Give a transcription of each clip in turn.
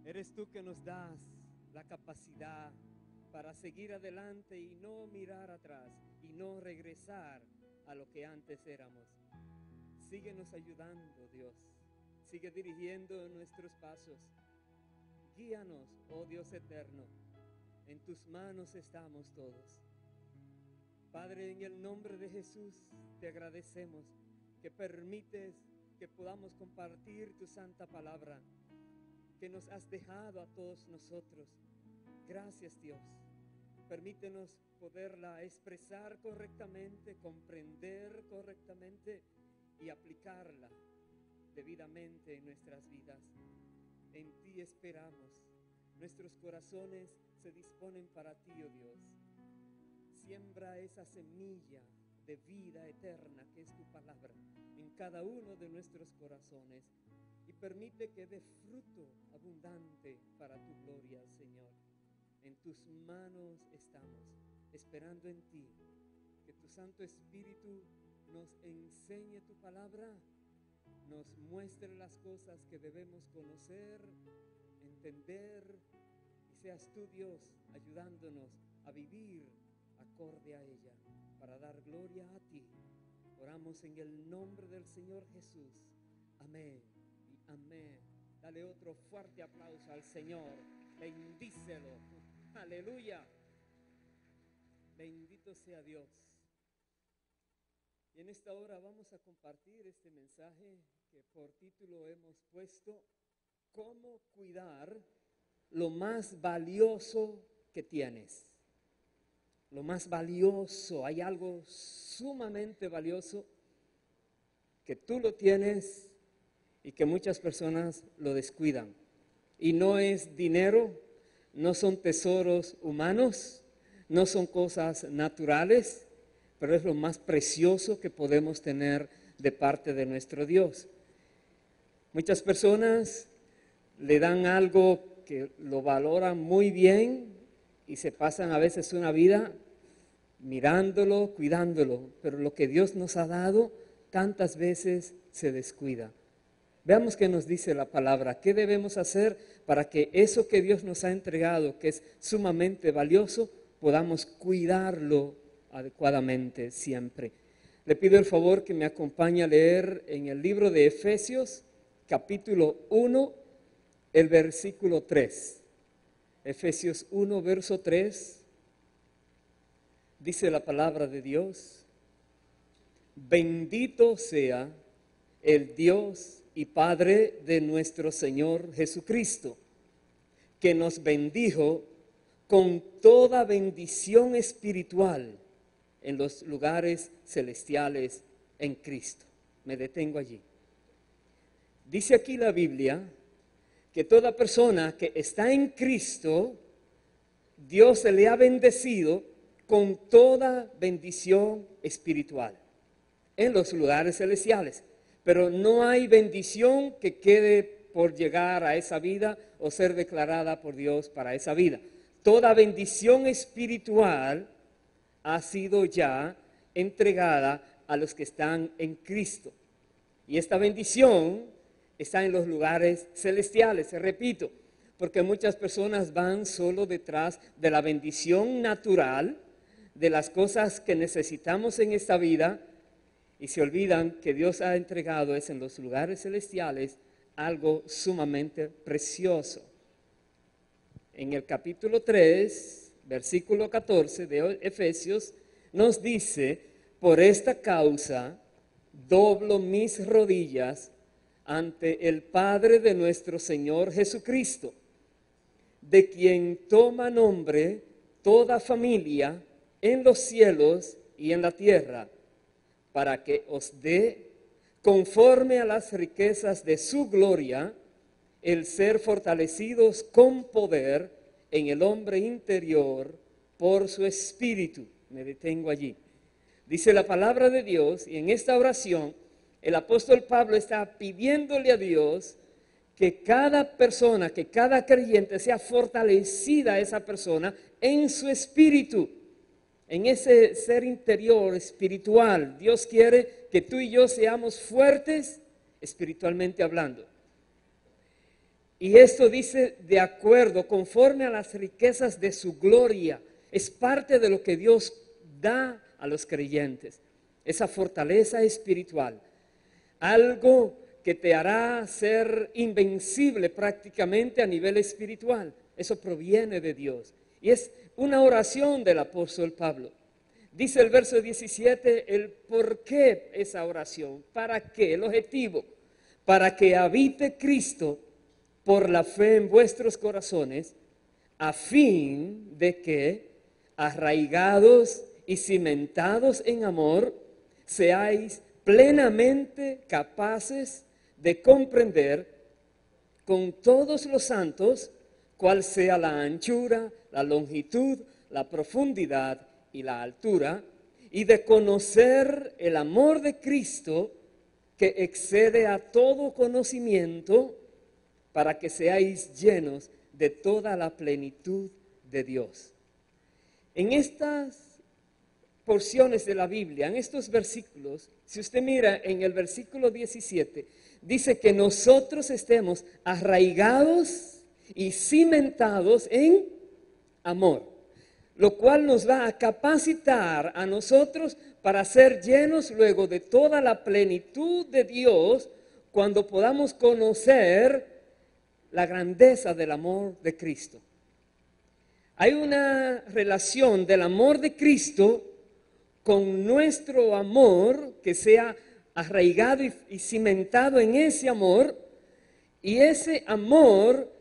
Eres tú que nos das la capacidad para seguir adelante y no mirar atrás y no regresar a lo que antes éramos. Síguenos ayudando, Dios. Sigue dirigiendo nuestros pasos. Guíanos, oh Dios eterno. En tus manos estamos todos. Padre, en el nombre de Jesús te agradecemos que permites que podamos compartir tu santa palabra que nos has dejado a todos nosotros. Gracias, Dios. Permítenos poderla expresar correctamente, comprender correctamente y aplicarla debidamente en nuestras vidas. En ti esperamos. Nuestros corazones se disponen para ti, oh Dios. Siembra esa semilla de vida eterna que es tu palabra en cada uno de nuestros corazones y permite que dé fruto abundante para tu gloria, Señor. En tus manos estamos, esperando en ti, que tu Santo Espíritu nos enseñe tu palabra, nos muestre las cosas que debemos conocer, entender, y seas tú, Dios, ayudándonos a vivir acorde a ella, para dar gloria a ti. Oramos en el nombre del Señor Jesús. Amén y amén. Dale otro fuerte aplauso al Señor. Bendícelo. Aleluya. Bendito sea Dios. Y en esta hora vamos a compartir este mensaje que por título hemos puesto: ¿Cómo cuidar lo más valioso que tienes? Lo más valioso, hay algo sumamente valioso que tú lo tienes y que muchas personas lo descuidan. Y no es dinero, no son tesoros humanos, no son cosas naturales, pero es lo más precioso que podemos tener de parte de nuestro Dios. Muchas personas le dan algo que lo valoran muy bien y se pasan a veces una vida mirándolo, cuidándolo, pero lo que Dios nos ha dado tantas veces se descuida. Veamos qué nos dice la palabra, qué debemos hacer para que eso que Dios nos ha entregado, que es sumamente valioso, podamos cuidarlo adecuadamente siempre. Le pido el favor que me acompañe a leer en el libro de Efesios, capítulo 1, el versículo 3. Efesios 1, verso 3, dice la palabra de Dios: bendito sea el Dios y Padre de nuestro Señor Jesucristo, que nos bendijo con toda bendición espiritual en los lugares celestiales en Cristo. Me detengo allí. Dice aquí la Biblia que toda persona que está en Cristo, Dios se le ha bendecido con toda bendición espiritual en los lugares celestiales. Pero no hay bendición que quede por llegar a esa vida o ser declarada por Dios para esa vida. Toda bendición espiritual ha sido ya entregada a los que están en Cristo. Y esta bendición está en los lugares celestiales, repito, porque muchas personas van solo detrás de la bendición natural, de las cosas que necesitamos en esta vida, y se olvidan que Dios ha entregado es en los lugares celestiales algo sumamente precioso. En el capítulo 3, versículo 14 de Efesios, nos dice: por esta causa doblo mis rodillas ante el Padre de nuestro Señor Jesucristo, de quien toma nombre toda familia en los cielos y en la tierra, para que os dé, conforme a las riquezas de su gloria, el ser fortalecidos con poder en el hombre interior por su espíritu. Me detengo allí. Dice la palabra de Dios, y en esta oración el apóstol Pablo está pidiéndole a Dios que cada persona, que cada creyente sea fortalecida esa persona en su espíritu, en ese ser interior espiritual. Dios quiere que tú y yo seamos fuertes espiritualmente hablando. Y esto dice de acuerdo, conforme a las riquezas de su gloria. Es parte de lo que Dios da a los creyentes. Esa fortaleza espiritual. Algo que te hará ser invencible prácticamente a nivel espiritual. Eso proviene de Dios. Y es una oración del apóstol Pablo. Dice el verso 17 el por qué esa oración. ¿Para qué? El objetivo. Para que habite Cristo por la fe en vuestros corazones, a fin de que, arraigados y cimentados en amor, seáis plenamente capaces de comprender con todos los santos cuál sea la anchura, la longitud, la profundidad y la altura, y de conocer el amor de Cristo que excede a todo conocimiento, para que seáis llenos de toda la plenitud de Dios. En estas porciones de la Biblia, en estos versículos, si usted mira en el versículo 17, dice que nosotros estemos arraigados y cimentados en amor, lo cual nos va a capacitar a nosotros para ser llenos luego de toda la plenitud de Dios cuando podamos conocer la grandeza del amor de Cristo. Hay una relación del amor de Cristo con nuestro amor que sea arraigado y cimentado en ese amor, y ese amor,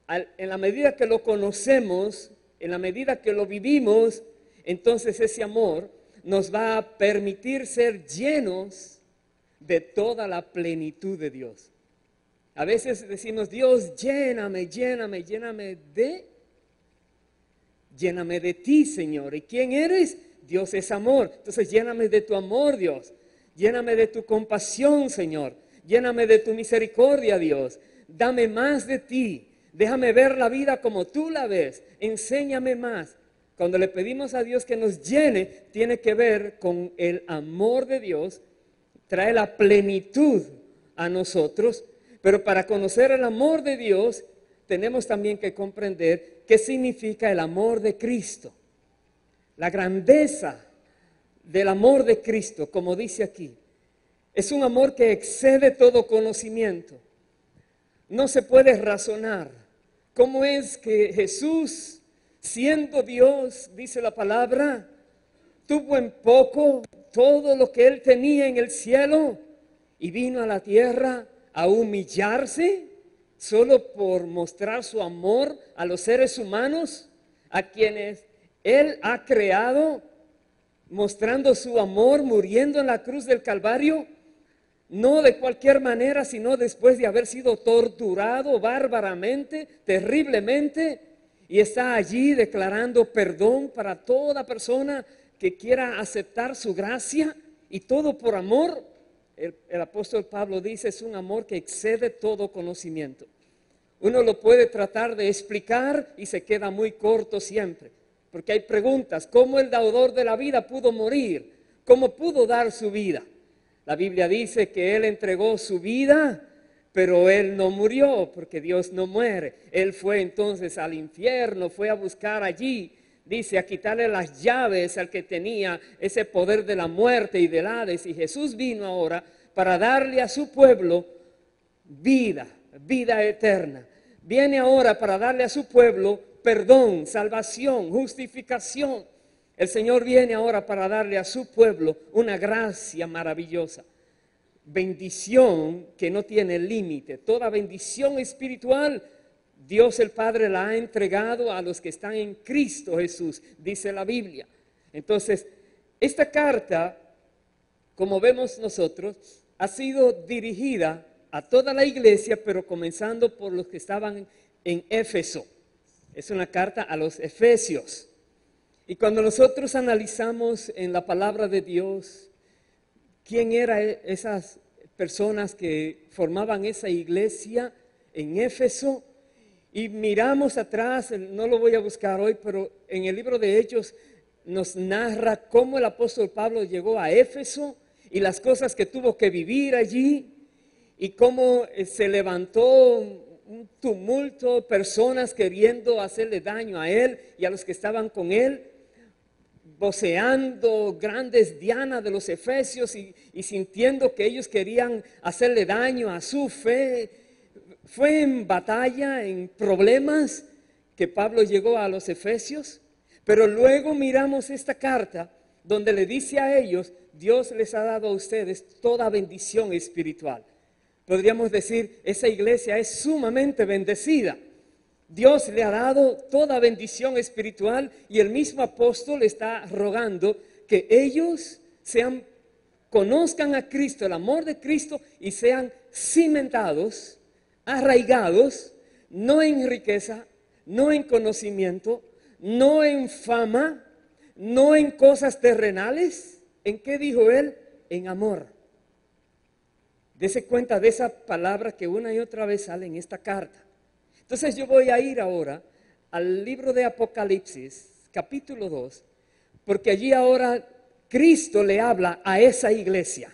en la medida que lo conocemos, en la medida que lo vivimos, entonces ese amor nos va a permitir ser llenos de toda la plenitud de Dios. A veces decimos, Dios, lléname, lléname, lléname de ti, Señor. ¿Y quién eres? Dios es amor. Entonces lléname de tu amor, Dios. Lléname de tu compasión, Señor. Lléname de tu misericordia, Dios. Dame más de ti. Déjame ver la vida como tú la ves. Enséñame más. Cuando le pedimos a Dios que nos llene, tiene que ver con el amor de Dios. Trae la plenitud a nosotros. Pero para conocer el amor de Dios, tenemos también que comprender qué significa el amor de Cristo. La grandeza del amor de Cristo, como dice aquí, es un amor que excede todo conocimiento. No se puede razonar. ¿Cómo es que Jesús, siendo Dios, dice la palabra, tuvo en poco todo lo que Él tenía en el cielo y vino a la tierra a humillarse solo por mostrar su amor a los seres humanos, a quienes Él ha creado, mostrando su amor, muriendo en la cruz del Calvario, no de cualquier manera, sino después de haber sido torturado bárbaramente, terriblemente, y está allí declarando perdón para toda persona que quiera aceptar su gracia, y todo por amor. El apóstol Pablo dice, es un amor que excede todo conocimiento. Uno lo puede tratar de explicar y se queda muy corto siempre, porque hay preguntas. ¿Cómo el dador de la vida pudo morir? ¿Cómo pudo dar su vida? La Biblia dice que Él entregó su vida, pero Él no murió, porque Dios no muere. Él fue entonces al infierno, fue a buscar allí, dice, a quitarle las llaves al que tenía ese poder de la muerte y del Hades. Y Jesús vino ahora para darle a su pueblo vida eterna. Viene ahora para darle a su pueblo perdón, salvación, justificación. El Señor viene ahora para darle a su pueblo una gracia maravillosa. Bendición que no tiene límite. Toda bendición espiritual Dios el Padre la ha entregado a los que están en Cristo Jesús, dice la Biblia. Entonces, esta carta, como vemos nosotros, ha sido dirigida a toda la iglesia, pero comenzando por los que estaban en Éfeso. Es una carta a los efesios. Y cuando nosotros analizamos en la palabra de Dios, quién eran esas personas que formaban esa iglesia en Éfeso, y miramos atrás, no lo voy a buscar hoy, pero en el libro de Hechos nos narra cómo el apóstol Pablo llegó a Éfeso y las cosas que tuvo que vivir allí, y cómo se levantó un tumulto, personas queriendo hacerle daño a él y a los que estaban con él, voceando grandes dianas de los efesios y sintiendo que ellos querían hacerle daño a su fe. Fue en batalla, en problemas que Pablo llegó a los efesios, pero luego miramos esta carta donde le dice a ellos: Dios les ha dado a ustedes toda bendición espiritual. Podríamos decir, esa iglesia es sumamente bendecida. Dios le ha dado toda bendición espiritual y el mismo apóstol está rogando que ellos conozcan a Cristo, el amor de Cristo, y sean cimentados, arraigados, no en riqueza, no en conocimiento, no en fama, no en cosas terrenales. ¿En qué dijo él? En amor. Dese cuenta de esa palabra que una y otra vez sale en esta carta. Entonces yo voy a ir ahora al libro de Apocalipsis, capítulo 2, porque allí ahora Cristo le habla a esa iglesia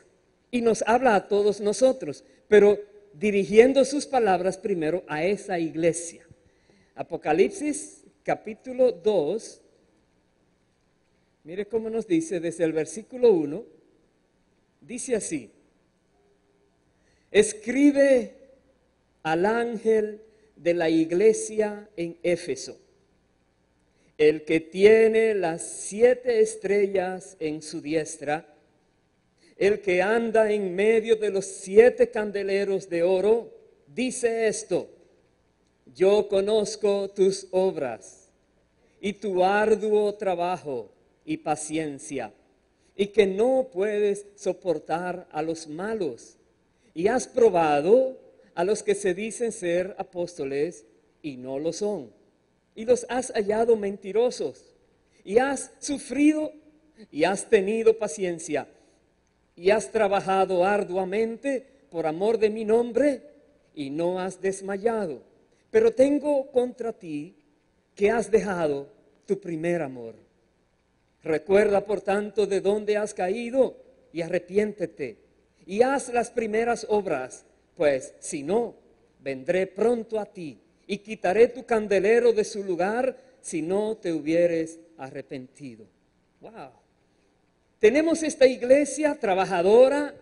y nos habla a todos nosotros, pero dirigiendo sus palabras primero a esa iglesia. Apocalipsis, capítulo 2, mire cómo nos dice desde el versículo 1, dice así: escribe al ángel de la iglesia en Éfeso, el que tiene las 7 estrellas en su diestra, el que anda en medio de los 7 candeleros de oro, dice esto: yo conozco tus obras y tu arduo trabajo y paciencia, y que no puedes soportar a los malos, y has probado a los que se dicen ser apóstoles y no lo son, y los has hallado mentirosos, y has sufrido y has tenido paciencia, y has trabajado arduamente por amor de mi nombre, y no has desmayado. Pero tengo contra ti que has dejado tu primer amor. Recuerda, por tanto, de dónde has caído y arrepiéntete, y haz las primeras obras, pues si no, vendré pronto a ti y quitaré tu candelero de su lugar si no te hubieres arrepentido. Wow. Tenemos esta iglesia trabajadora,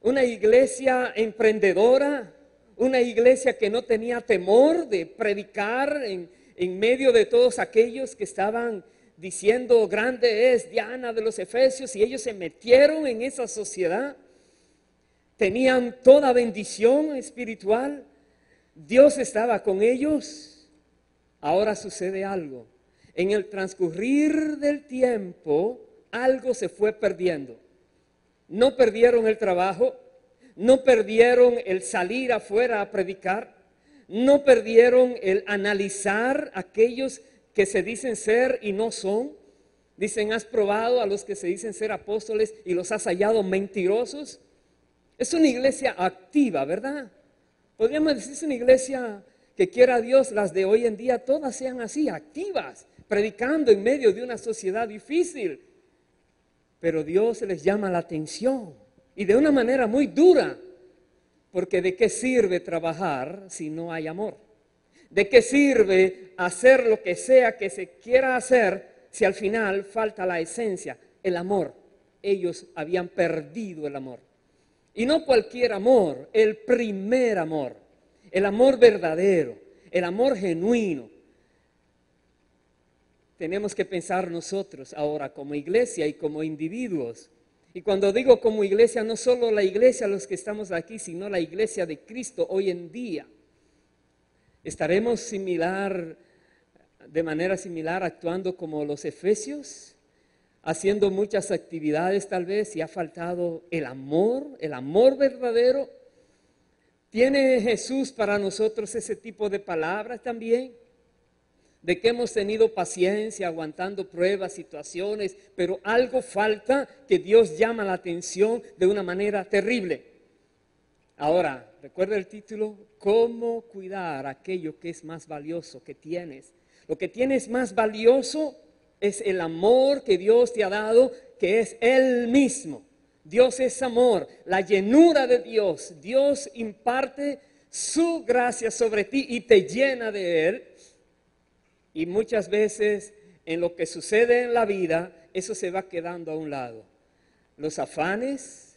una iglesia emprendedora, una iglesia que no tenía temor de predicar en medio de todos aquellos que estaban diciendo grande es Diana de los Efesios, y ellos se metieron en esa sociedad. Tenían toda bendición espiritual. Dios estaba con ellos. Ahora sucede algo. En el transcurrir del tiempo, algo se fue perdiendo. No perdieron el trabajo, no perdieron el salir afuera a predicar, no perdieron el analizar aquellos que se dicen ser y no son. Dicen, has probado a los que se dicen ser apóstoles y los has hallado mentirosos. Es una iglesia activa, ¿verdad? Podríamos decir, es una iglesia que quiera Dios, las de hoy en día, todas sean así, activas, predicando en medio de una sociedad difícil. Pero Dios les llama la atención, y de una manera muy dura, porque ¿de qué sirve trabajar si no hay amor? ¿De qué sirve hacer lo que sea que se quiera hacer si al final falta la esencia, el amor? Ellos habían perdido el amor. Y no cualquier amor, el primer amor, el amor verdadero, el amor genuino. Tenemos que pensar nosotros ahora como iglesia y como individuos. Y cuando digo como iglesia, no solo la iglesia, los que estamos aquí, sino la iglesia de Cristo hoy en día. ¿Estaremos de manera similar actuando como los efesios? Haciendo muchas actividades tal vez, y ha faltado el amor verdadero. ¿Tiene Jesús para nosotros ese tipo de palabras también? De que hemos tenido paciencia, aguantando pruebas, situaciones, pero algo falta que Dios llama la atención de una manera terrible. Ahora, recuerda el título, ¿cómo cuidar aquello que es más valioso que tienes? Lo que tienes más valioso es el amor que Dios te ha dado, que es Él mismo. Dios es amor, la llenura de Dios. Dios imparte su gracia sobre ti y te llena de Él. Y muchas veces en lo que sucede en la vida, eso se va quedando a un lado. Los afanes,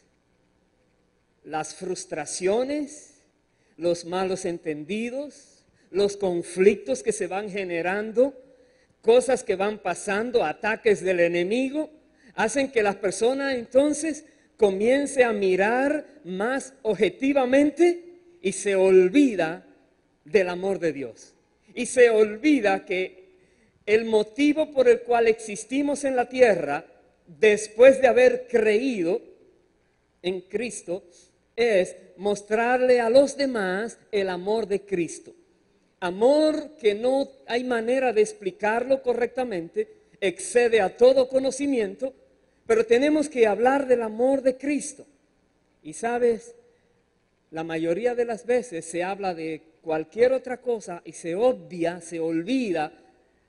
las frustraciones, los malos entendidos, los conflictos que se van generando, cosas que van pasando, ataques del enemigo, hacen que la persona entonces comience a mirar más objetivamente y se olvida del amor de Dios. Y se olvida que el motivo por el cual existimos en la tierra, después de haber creído en Cristo, es mostrarle a los demás el amor de Cristo. Amor que no hay manera de explicarlo correctamente, excede a todo conocimiento, pero tenemos que hablar del amor de Cristo. Y sabes, la mayoría de las veces se habla de cualquier otra cosa y se obvia, se olvida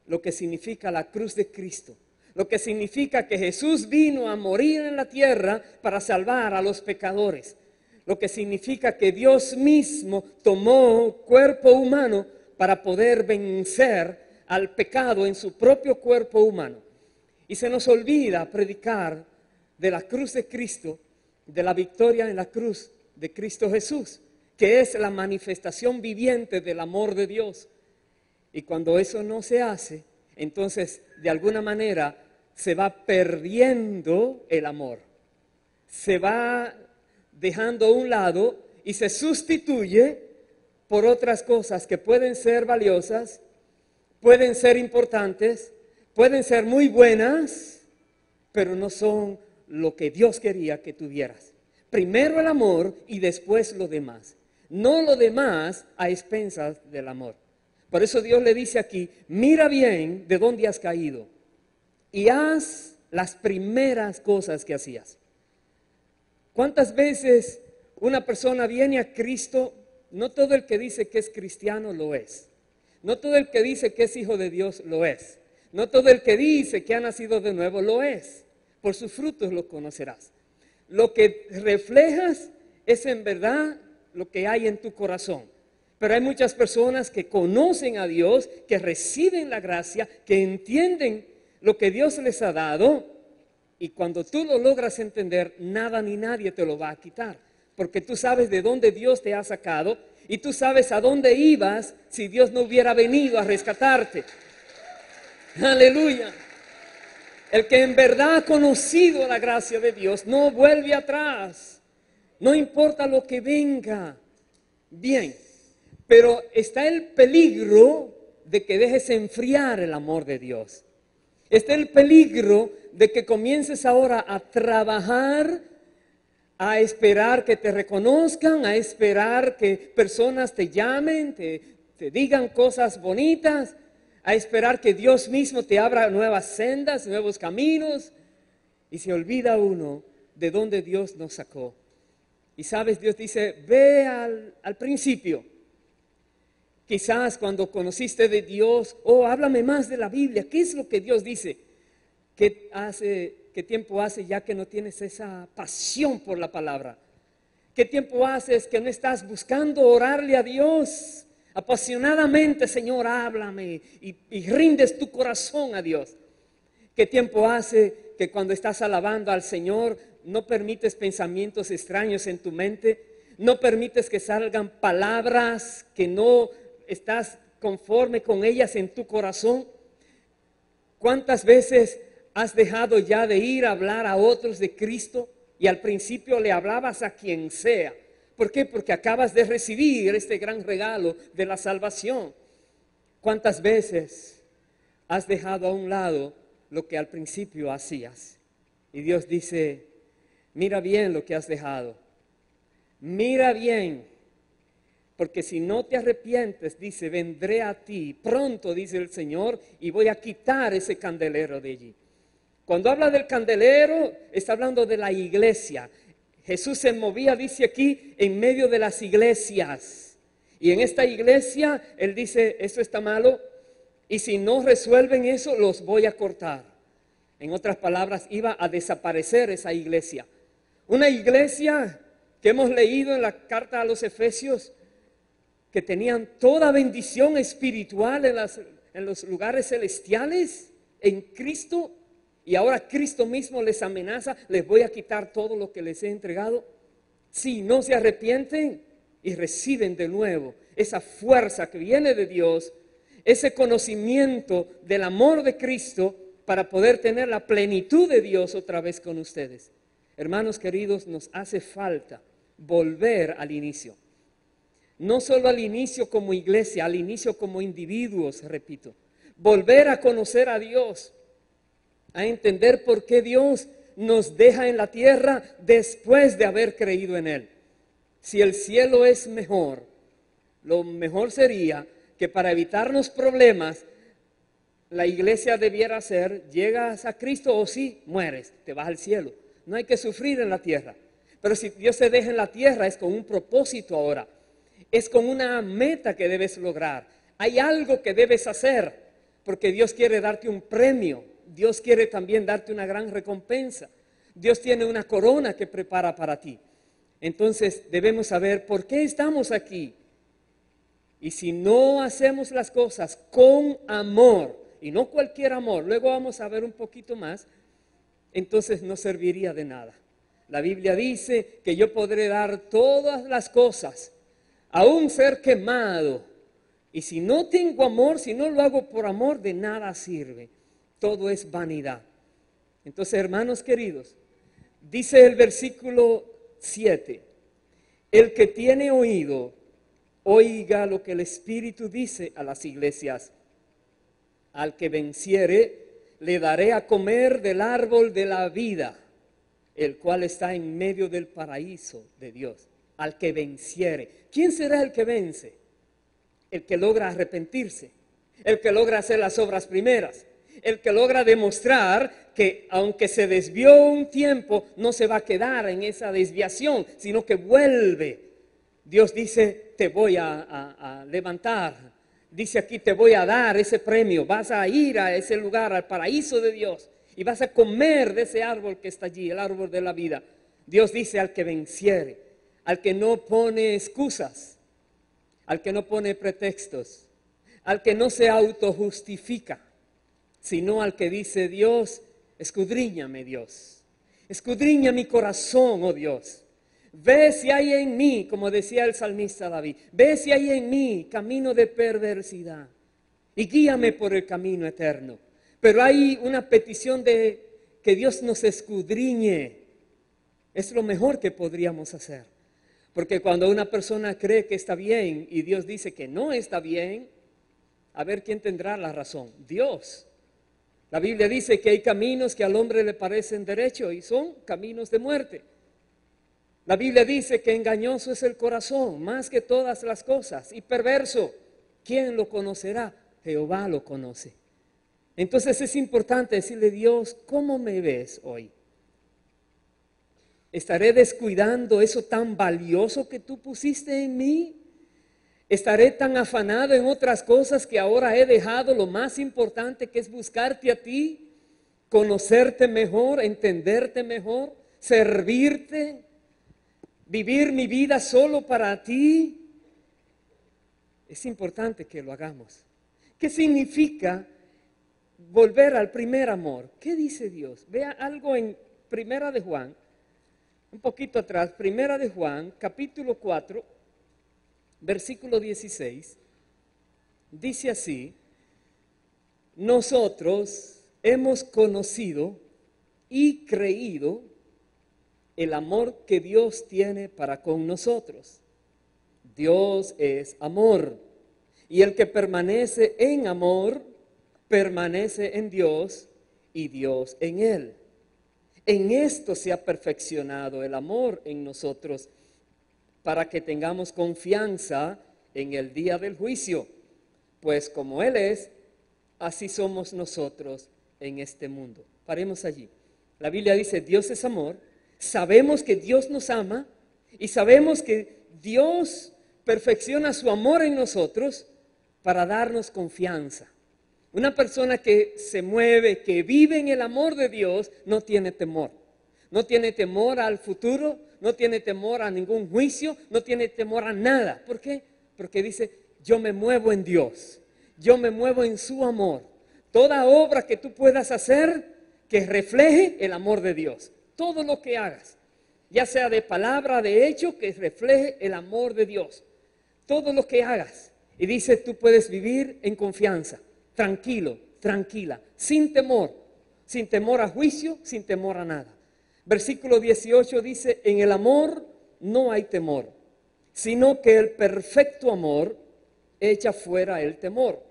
lo que significa la cruz de Cristo. Lo que significa que Jesús vino a morir en la tierra para salvar a los pecadores. Lo que significa que Dios mismo tomó cuerpo humano para poder vencer al pecado en su propio cuerpo humano. Y se nos olvida predicar de la cruz de Cristo, de la victoria en la cruz de Cristo Jesús, que es la manifestación viviente del amor de Dios. Y cuando eso no se hace, entonces de alguna manera se va perdiendo el amor. Se va dejando a un lado y se sustituye por otras cosas que pueden ser valiosas, pueden ser importantes, pueden ser muy buenas, pero no son lo que Dios quería que tuvieras. Primero el amor y después lo demás. No lo demás a expensas del amor. Por eso Dios le dice aquí, mira bien de dónde has caído y haz las primeras cosas que hacías. ¿Cuántas veces una persona viene a Cristo? No todo el que dice que es cristiano lo es. No todo el que dice que es hijo de Dios lo es. No todo el que dice que ha nacido de nuevo lo es. Por sus frutos lo conocerás. Lo que reflejas es en verdad lo que hay en tu corazón. Pero hay muchas personas que conocen a Dios, que reciben la gracia, que entienden lo que Dios les ha dado. Y cuando tú lo logras entender, nada ni nadie te lo va a quitar. Porque tú sabes de dónde Dios te ha sacado y tú sabes a dónde ibas si Dios no hubiera venido a rescatarte. Aleluya. El que en verdad ha conocido la gracia de Dios no vuelve atrás. No importa lo que venga. Bien, pero está el peligro de que dejes enfriar el amor de Dios. Está el peligro de que comiences ahora a trabajar, a esperar que te reconozcan, a esperar que personas te llamen, te digan cosas bonitas, a esperar que Dios mismo te abra nuevas sendas, nuevos caminos, y se olvida uno de dónde Dios nos sacó. Y sabes, Dios dice, ve al principio. Quizás cuando conociste de Dios, háblame más de la Biblia. ¿Qué es lo que Dios dice? ¿Qué tiempo hace ya que no tienes esa pasión por la palabra? ¿Qué tiempo haces que no estás buscando orarle a Dios? Apasionadamente, Señor, háblame y rindes tu corazón a Dios. ¿Qué tiempo hace que cuando estás alabando al Señor no permites pensamientos extraños en tu mente? No permites que salgan palabras que no estás conforme con ellas en tu corazón. ¿Cuántas veces has dejado ya de ir a hablar a otros de Cristo y al principio le hablabas a quien sea? ¿Por qué? Porque acabas de recibir este gran regalo de la salvación. ¿Cuántas veces has dejado a un lado lo que al principio hacías? Y Dios dice, mira bien lo que has dejado. Mira bien, porque si no te arrepientes, dice, vendré a ti pronto, dice el Señor, y voy a quitar ese candelero de allí. Cuando habla del candelero, está hablando de la iglesia. Jesús se movía, dice aquí, en medio de las iglesias. Y en esta iglesia, Él dice, esto está malo, y si no resuelven eso, los voy a cortar. En otras palabras, iba a desaparecer esa iglesia. Una iglesia que hemos leído en la carta a los Efesios, que tenían toda bendición espiritual en los lugares celestiales, en Cristo, y ahora Cristo mismo les amenaza, les voy a quitar todo lo que les he entregado. Si no se arrepienten y reciben de nuevo esa fuerza que viene de Dios, ese conocimiento del amor de Cristo para poder tener la plenitud de Dios otra vez con ustedes. Hermanos queridos, nos hace falta volver al inicio. No solo al inicio como iglesia, al inicio como individuos, repito. Volver a conocer a Dios, a entender por qué Dios nos deja en la tierra después de haber creído en Él. Si el cielo es mejor, lo mejor sería que para evitarnos problemas, la iglesia debiera ser, llegas a Cristo o sí, mueres, te vas al cielo. No hay que sufrir en la tierra. Pero si Dios te deja en la tierra es con un propósito ahora. Es con una meta que debes lograr. Hay algo que debes hacer, porque Dios quiere darte un premio. Dios quiere también darte una gran recompensa. Dios tiene una corona que prepara para ti. Entonces debemos saber por qué estamos aquí. Y si no hacemos las cosas con amor, y no cualquier amor, luego vamos a ver un poquito más, entonces no serviría de nada. La Biblia dice que yo podré dar todas las cosas a un ser quemado. Y si no tengo amor, si no lo hago por amor, de nada sirve. Todo es vanidad. Entonces, hermanos queridos, dice el versículo 7, el que tiene oído, oiga lo que el Espíritu dice a las iglesias. Al que venciere, le daré a comer del árbol de la vida, el cual está en medio del paraíso de Dios. Al que venciere. ¿Quién será el que vence? El que logra arrepentirse, el que logra hacer las obras primeras, el que logra demostrar que aunque se desvió un tiempo, no se va a quedar en esa desviación, sino que vuelve. Dios dice, te voy a levantar. Dice aquí, te voy a dar ese premio. Vas a ir a ese lugar, al paraíso de Dios, y vas a comer de ese árbol que está allí, el árbol de la vida. Dios dice al que venciere, al que no pone excusas, al que no pone pretextos, al que no se autojustifica, sino al que dice, Dios, escudriñame, Dios. Escudriña mi corazón, oh Dios. Ve si hay en mí, como decía el salmista David, ve si hay en mí camino de perversidad y guíame por el camino eterno. Pero hay una petición de que Dios nos escudriñe. Es lo mejor que podríamos hacer. Porque cuando una persona cree que está bien y Dios dice que no está bien, a ver quién tendrá la razón. Dios. La Biblia dice que hay caminos que al hombre le parecen derechos y son caminos de muerte. La Biblia dice que engañoso es el corazón más que todas las cosas y perverso. ¿Quién lo conocerá? Jehová lo conoce. Entonces es importante decirle, Dios, ¿cómo me ves hoy? ¿Estaré descuidando eso tan valioso que tú pusiste en mí? ¿Estaré tan afanado en otras cosas que ahora he dejado lo más importante, que es buscarte a ti, conocerte mejor, entenderte mejor, servirte, vivir mi vida solo para ti? Es importante que lo hagamos. ¿Qué significa volver al primer amor? ¿Qué dice Dios? Vea algo en Primera de Juan, un poquito atrás, Primera de Juan, capítulo 4, versículo 16, dice así, nosotros hemos conocido y creído el amor que Dios tiene para con nosotros. Dios es amor, y el que permanece en amor, permanece en Dios y Dios en él. En esto se ha perfeccionado el amor en nosotros, para que tengamos confianza en el día del juicio, pues como Él es, así somos nosotros en este mundo. Paremos allí. La Biblia dice, Dios es amor, sabemos que Dios nos ama y sabemos que Dios perfecciona su amor en nosotros para darnos confianza. Una persona que se mueve, que vive en el amor de Dios, no tiene temor. No tiene temor al futuro, no tiene temor a ningún juicio, no tiene temor a nada. ¿Por qué? Porque dice, yo me muevo en Dios, yo me muevo en su amor. Toda obra que tú puedas hacer que refleje el amor de Dios. Todo lo que hagas, ya sea de palabra, de hecho, que refleje el amor de Dios. Todo lo que hagas. Y dice, tú puedes vivir en confianza, tranquilo, tranquila, sin temor a juicio, sin temor a nada. Versículo 18 dice, en el amor no hay temor, sino que el perfecto amor echa fuera el temor,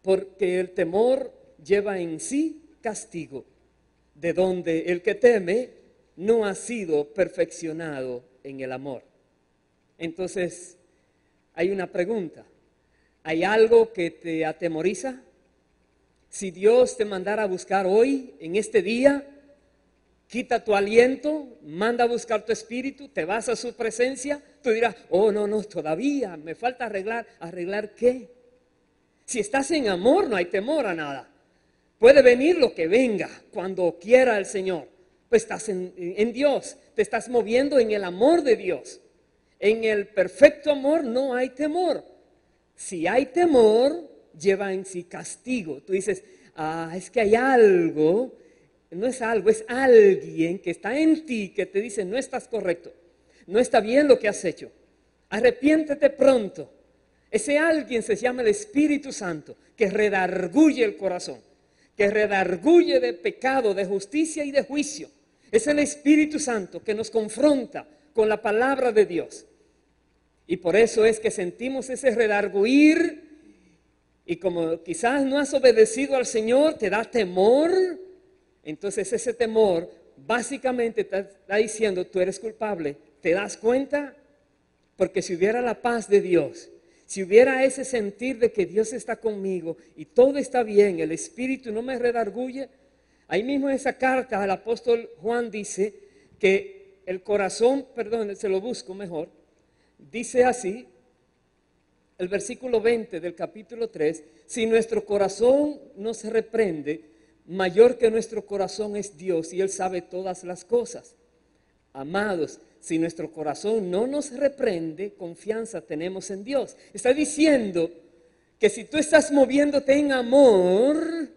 porque el temor lleva en sí castigo, de donde el que teme no ha sido perfeccionado en el amor. Entonces, hay una pregunta. ¿Hay algo que te atemoriza? Si Dios te mandara a buscar hoy, en este día, quita tu aliento, manda a buscar tu espíritu, te vas a su presencia, tú dirás, oh no, todavía me falta arreglar. ¿Arreglar qué? Si estás en amor, no hay temor a nada. Puede venir lo que venga, cuando quiera el Señor. Pues estás en Dios, te estás moviendo en el amor de Dios. En el perfecto amor no hay temor. Si hay temor, lleva en sí castigo. Tú dices, es que hay algo, no es algo, es alguien que está en ti que te dice, no estás correcto, no está bien lo que has hecho. Arrepiéntete pronto. Ese alguien se llama el Espíritu Santo, que redarguye el corazón, que redarguye de pecado, de justicia y de juicio. Es el Espíritu Santo que nos confronta con la palabra de Dios. Y por eso es que sentimos ese redarguir, y como quizás no has obedecido al Señor, te da temor. Entonces ese temor básicamente te está diciendo, tú eres culpable. ¿Te das cuenta? Porque si hubiera la paz de Dios, si hubiera ese sentir de que Dios está conmigo y todo está bien, el Espíritu no me redarguye, ahí mismo en esa carta al apóstol Juan dice que el corazón, perdón, se lo busco mejor, dice así, el versículo 20 del capítulo 3, si nuestro corazón no se reprende, mayor que nuestro corazón es Dios y Él sabe todas las cosas. Amados, si nuestro corazón no nos reprende, confianza tenemos en Dios. Está diciendo que si tú estás moviéndote en amor,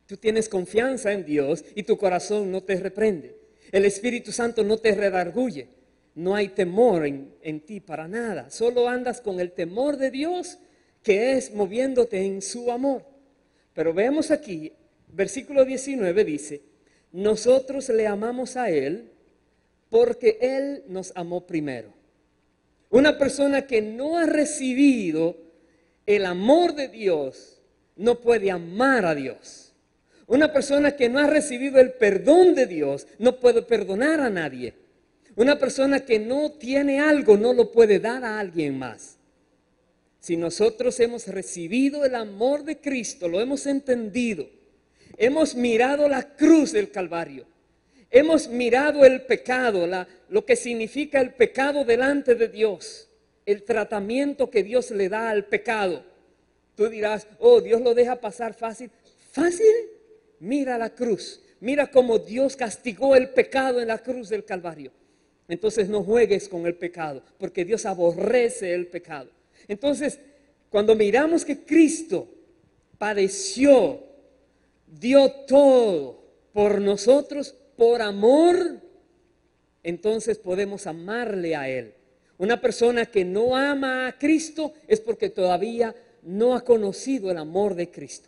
tú tienes confianza en Dios y tu corazón no te reprende. El Espíritu Santo no te redarguye. No hay temor en ti para nada. Solo andas con el temor de Dios, que es moviéndote en su amor. Pero vemos aquí, versículo 19 dice, nosotros le amamos a Él porque Él nos amó primero. Una persona que no ha recibido el amor de Dios no puede amar a Dios. Una persona que no ha recibido el perdón de Dios no puede perdonar a nadie. Una persona que no tiene algo no lo puede dar a alguien más. Si nosotros hemos recibido el amor de Cristo, lo hemos entendido, hemos mirado la cruz del Calvario, hemos mirado el pecado, lo que significa el pecado delante de Dios, el tratamiento que Dios le da al pecado. Tú dirás, oh, Dios lo deja pasar fácil. ¿Fácil? Mira la cruz, mira cómo Dios castigó el pecado en la cruz del Calvario. Entonces no juegues con el pecado, porque Dios aborrece el pecado. Entonces, cuando miramos que Cristo padeció, dio todo por nosotros, por amor, entonces podemos amarle a Él. Una persona que no ama a Cristo es porque todavía no ha conocido el amor de Cristo.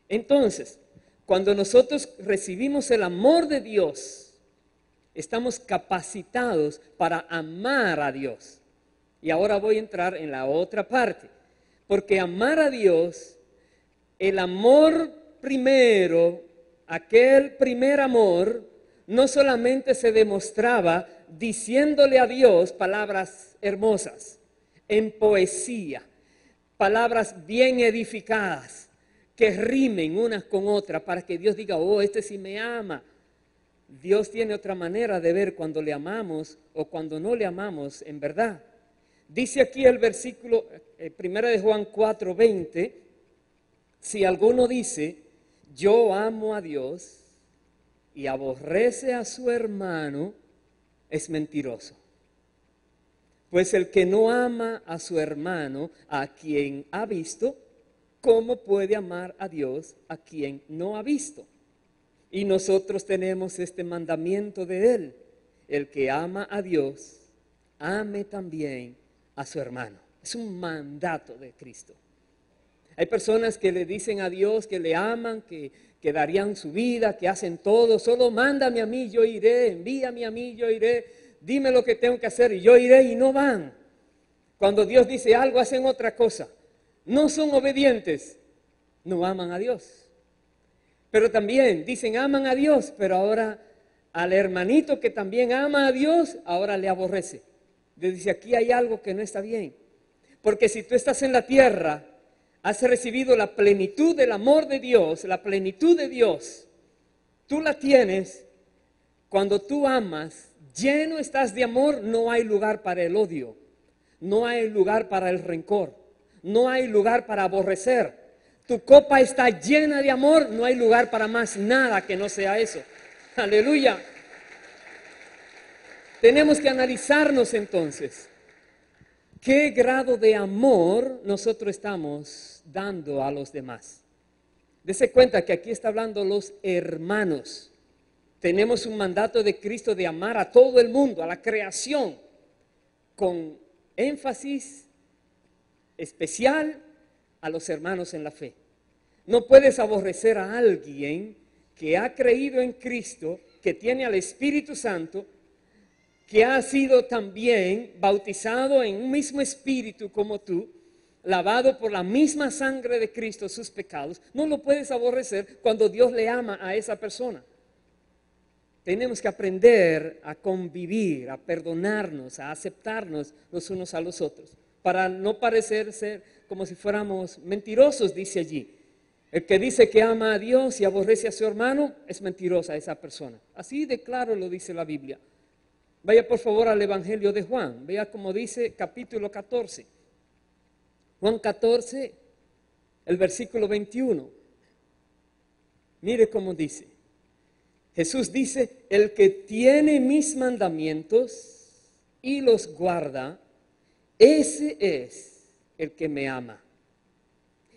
Entonces, cuando nosotros recibimos el amor de Dios, estamos capacitados para amar a Dios. Y ahora voy a entrar en la otra parte. Porque amar a Dios, el amor primero, aquel primer amor, no solamente se demostraba diciéndole a Dios palabras hermosas, en poesía, palabras bien edificadas, que rimen unas con otras para que Dios diga, oh, este sí me ama. Dios tiene otra manera de ver cuando le amamos o cuando no le amamos en verdad. Dice aquí el versículo 1 de Juan 4:20, si alguno dice, yo amo a Dios y aborrece a su hermano, es mentiroso. Pues el que no ama a su hermano, a quien ha visto, ¿cómo puede amar a Dios a quien no ha visto? Y nosotros tenemos este mandamiento de Él: el que ama a Dios, ame también a su hermano. Es un mandato de Cristo. Hay personas que le dicen a Dios que le aman, que darían su vida, que hacen todo. Solo mándame a mí, yo iré, envíame a mí, yo iré, dime lo que tengo que hacer y yo iré, y no van. Cuando Dios dice algo, hacen otra cosa. No son obedientes, no aman a Dios. Pero también dicen aman a Dios, pero ahora al hermanito que también ama a Dios, ahora le aborrece. Le dice, aquí hay algo que no está bien. Porque si tú estás en la tierra, has recibido la plenitud del amor de Dios, la plenitud de Dios. Tú la tienes. Cuando tú amas, lleno estás de amor, no hay lugar para el odio. No hay lugar para el rencor. No hay lugar para aborrecer. Tu copa está llena de amor, no hay lugar para más nada que no sea eso. Aleluya. Tenemos que analizarnos entonces. ¿Qué grado de amor nosotros estamos dando a los demás? Dese cuenta que aquí está hablando los hermanos. Tenemos un mandato de Cristo de amar a todo el mundo, a la creación, con énfasis especial a los hermanos en la fe. No puedes aborrecer a alguien que ha creído en Cristo, que tiene al Espíritu Santo, que ha sido también bautizado en un mismo espíritu como tú, lavado por la misma sangre de Cristo sus pecados. No lo puedes aborrecer cuando Dios le ama a esa persona. Tenemos que aprender a convivir, a perdonarnos, a aceptarnos los unos a los otros, para no parecer ser como si fuéramos mentirosos, dice allí. El que dice que ama a Dios y aborrece a su hermano, es mentirosa esa persona. Así de claro lo dice la Biblia. Vaya por favor al Evangelio de Juan, vea cómo dice capítulo 14. Juan 14, el versículo 21. Mire cómo dice. Jesús dice, el que tiene mis mandamientos y los guarda, ese es el que me ama.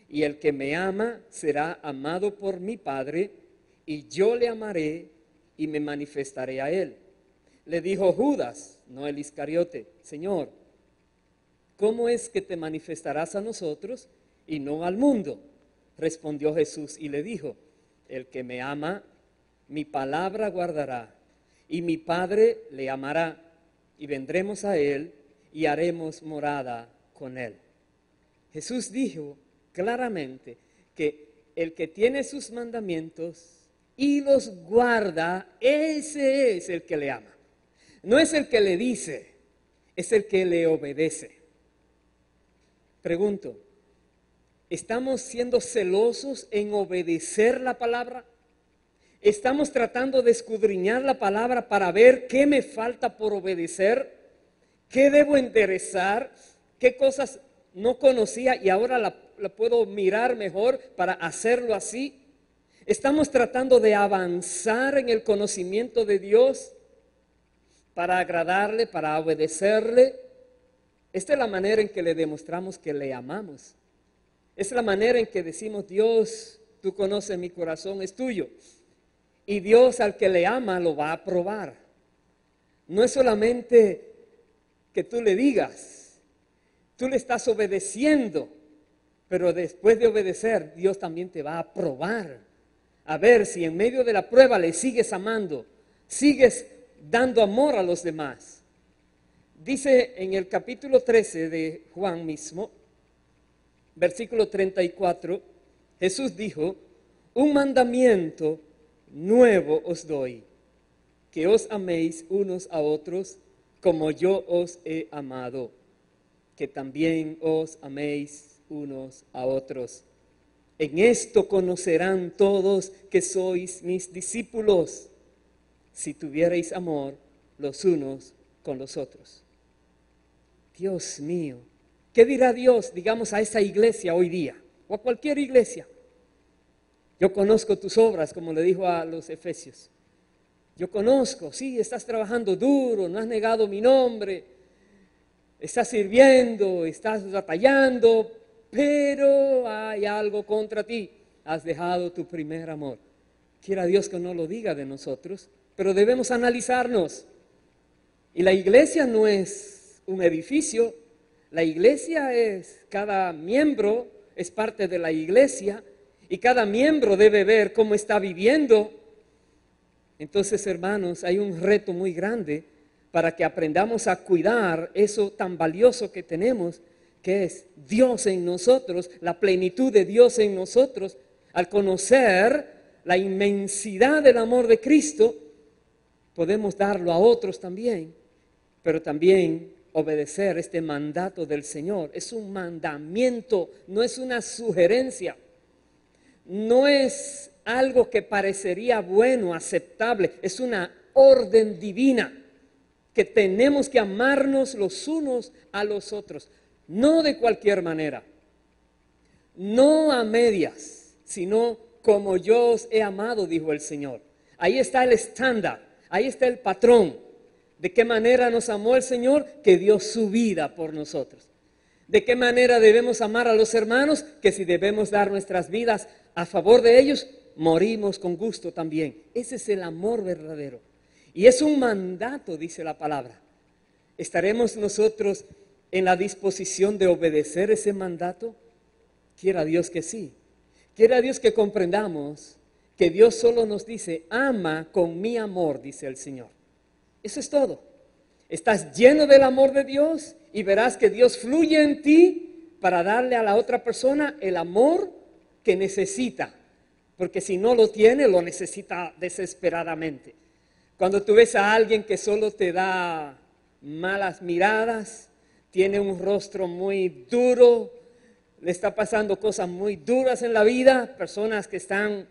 Y el que me ama será amado por mi Padre, y yo le amaré y me manifestaré a él. Le dijo Judas, no el Iscariote, Señor, ¿cómo es que te manifestarás a nosotros y no al mundo? Respondió Jesús y le dijo, el que me ama, mi palabra guardará, y mi Padre le amará, y vendremos a él y haremos morada con él. Jesús dijo claramente que el que tiene sus mandamientos y los guarda, ese es el que le ama. No es el que le dice, es el que le obedece. Pregunto, ¿estamos siendo celosos en obedecer la palabra? ¿Estamos tratando de escudriñar la palabra para ver qué me falta por obedecer? ¿Qué debo enderezar? ¿Qué cosas no conocía y ahora la puedo mirar mejor para hacerlo así? ¿Estamos tratando de avanzar en el conocimiento de Dios para agradarle, para obedecerle? Esta es la manera en que le demostramos que le amamos. Es la manera en que decimos, Dios, tú conoces mi corazón, es tuyo. Y Dios al que le ama lo va a aprobar. No es solamente que tú le digas, tú le estás obedeciendo, pero después de obedecer, Dios también te va a aprobar. A ver si en medio de la prueba le sigues amando, sigues dando amor a los demás. Dice en el capítulo 13 de Juan mismo, versículo 34, Jesús dijo, un mandamiento nuevo os doy, que os améis unos a otros como yo os he amado, que también os améis unos a otros. En esto conocerán todos que sois mis discípulos, si tuvierais amor los unos con los otros. Dios mío, ¿qué dirá Dios, digamos, a esa iglesia hoy día? O a cualquier iglesia. Yo conozco tus obras, como le dijo a los efesios. Yo conozco, sí, estás trabajando duro, no has negado mi nombre. estás sirviendo, estás batallando, pero hay algo contra ti. Has dejado tu primer amor. Quiera Dios que no lo diga de nosotros, pero debemos analizarnos. Y la iglesia no es un edificio, la iglesia es, cada miembro es parte de la iglesia y cada miembro debe ver cómo está viviendo. Entonces, hermanos, hay un reto muy grande para que aprendamos a cuidar eso tan valioso que tenemos, que es Dios en nosotros, la plenitud de Dios en nosotros. Al conocer la inmensidad del amor de Cristo, podemos darlo a otros también, pero también obedecer este mandato del Señor. Es un mandamiento, no es una sugerencia, no es algo que parecería bueno, aceptable, es una orden divina, que tenemos que amarnos los unos a los otros, no de cualquier manera, no a medias, sino como yo os he amado, dijo el Señor. Ahí está el estándar, ahí está el patrón. ¿De qué manera nos amó el Señor? Que dio su vida por nosotros. ¿De qué manera debemos amar a los hermanos? Que si debemos dar nuestras vidas a favor de ellos, morimos con gusto también. Ese es el amor verdadero. Y es un mandato, dice la palabra. ¿Estaremos nosotros en la disposición de obedecer ese mandato? Quiera Dios que sí. Quiera Dios que comprendamos que Dios solo nos dice, ama con mi amor, dice el Señor. Eso es todo. Estás lleno del amor de Dios y verás que Dios fluye en ti para darle a la otra persona el amor que necesita. Porque si no lo tiene, lo necesita desesperadamente. Cuando tú ves a alguien que solo te da malas miradas, tiene un rostro muy duro, le está pasando cosas muy duras en la vida, personas que están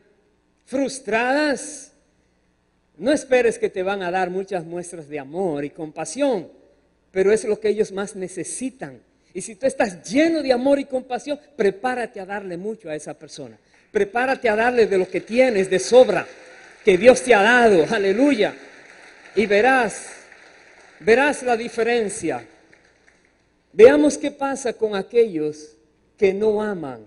frustradas, no esperes que te van a dar muchas muestras de amor y compasión, pero es lo que ellos más necesitan. Y si tú estás lleno de amor y compasión, prepárate a darle mucho a esa persona. Prepárate a darle de lo que tienes de sobra, que Dios te ha dado, aleluya. Y verás la diferencia. Veamos qué pasa con aquellos que no aman.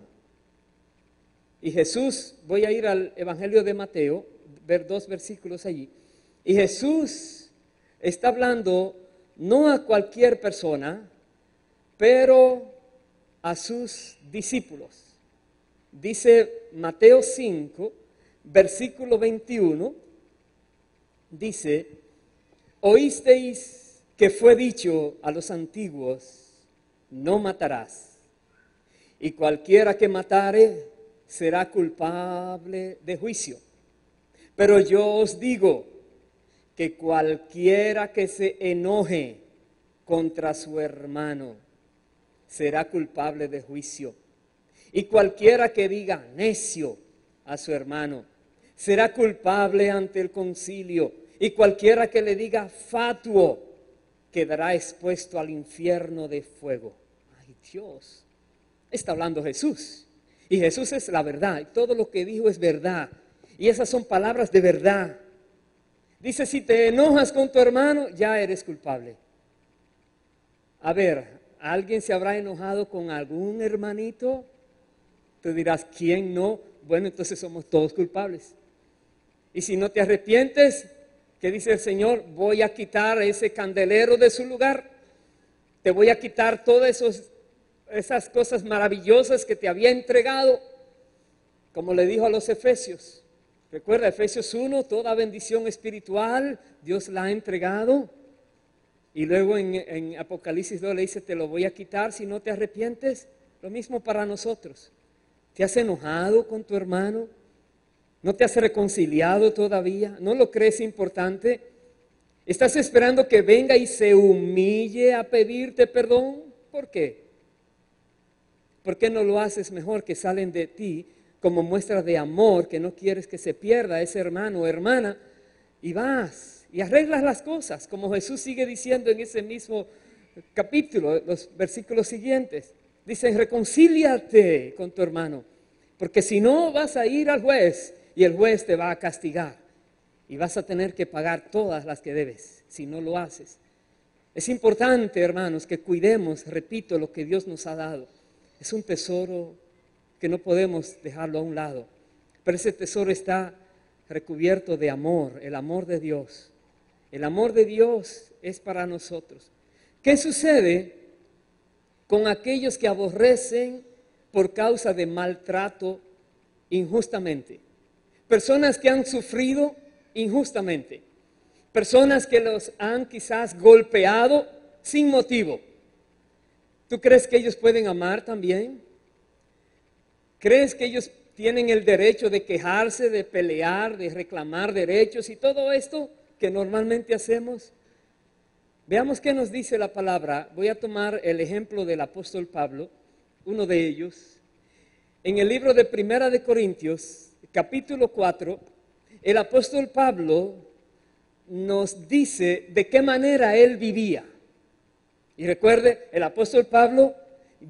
Y Jesús, voy a ir al Evangelio de Mateo, ver 2 versículos allí. Y Jesús está hablando no a cualquier persona, pero a sus discípulos. Dice Mateo 5, versículo 21, dice, oísteis que fue dicho a los antiguos, no matarás. Y cualquiera que matare será culpable de juicio. Pero yo os digo que cualquiera que se enoje contra su hermano será culpable de juicio. Y cualquiera que diga necio a su hermano será culpable ante el concilio. Y cualquiera que le diga fatuo quedará expuesto al infierno de fuego. Ay, Dios. Está hablando Jesús. Y Jesús es la verdad. Y todo lo que dijo es verdad. Y esas son palabras de verdad. Dice, si te enojas con tu hermano, ya eres culpable. A ver, ¿alguien se habrá enojado con algún hermanito? Tú dirás, ¿quién no? Bueno, entonces somos todos culpables. Y si no te arrepientes, ¿qué dice el Señor? Voy a quitar ese candelero de su lugar. Te voy a quitar todas esas cosas maravillosas que te había entregado. Como le dijo a los Efesios. Recuerda, Efesios 1, toda bendición espiritual, Dios la ha entregado. Y luego en Apocalipsis 2 le dice, te lo voy a quitar si no te arrepientes. Lo mismo para nosotros. ¿Te has enojado con tu hermano? ¿No te has reconciliado todavía? ¿No lo crees importante? ¿Estás esperando que venga y se humille a pedirte perdón? ¿Por qué? ¿Por qué no lo haces mejor que salen de ti como muestra de amor, que no quieres que se pierda ese hermano o hermana? Y vas y arreglas las cosas, como Jesús sigue diciendo en ese mismo capítulo, los versículos siguientes. Dicen, reconcíliate con tu hermano, porque si no vas a ir al juez y el juez te va a castigar y vas a tener que pagar todas las que debes si no lo haces. Es importante, hermanos, que cuidemos, repito, lo que Dios nos ha dado. Es un tesoro que no podemos dejarlo a un lado. Pero ese tesoro está recubierto de amor, el amor de Dios. El amor de Dios es para nosotros. ¿Qué sucede con aquellos que aborrecen por causa de maltrato injustamente? Personas que han sufrido injustamente. Personas que los han quizás golpeado sin motivo. ¿Tú crees que ellos pueden amar también? ¿Crees que ellos tienen el derecho de quejarse, de pelear, de reclamar derechos y todo esto que normalmente hacemos? Veamos qué nos dice la palabra. Voy a tomar el ejemplo del apóstol Pablo, uno de ellos. En el libro de Primera de Corintios, capítulo 4, el apóstol Pablo nos dice de qué manera él vivía. Y recuerde, el apóstol Pablo,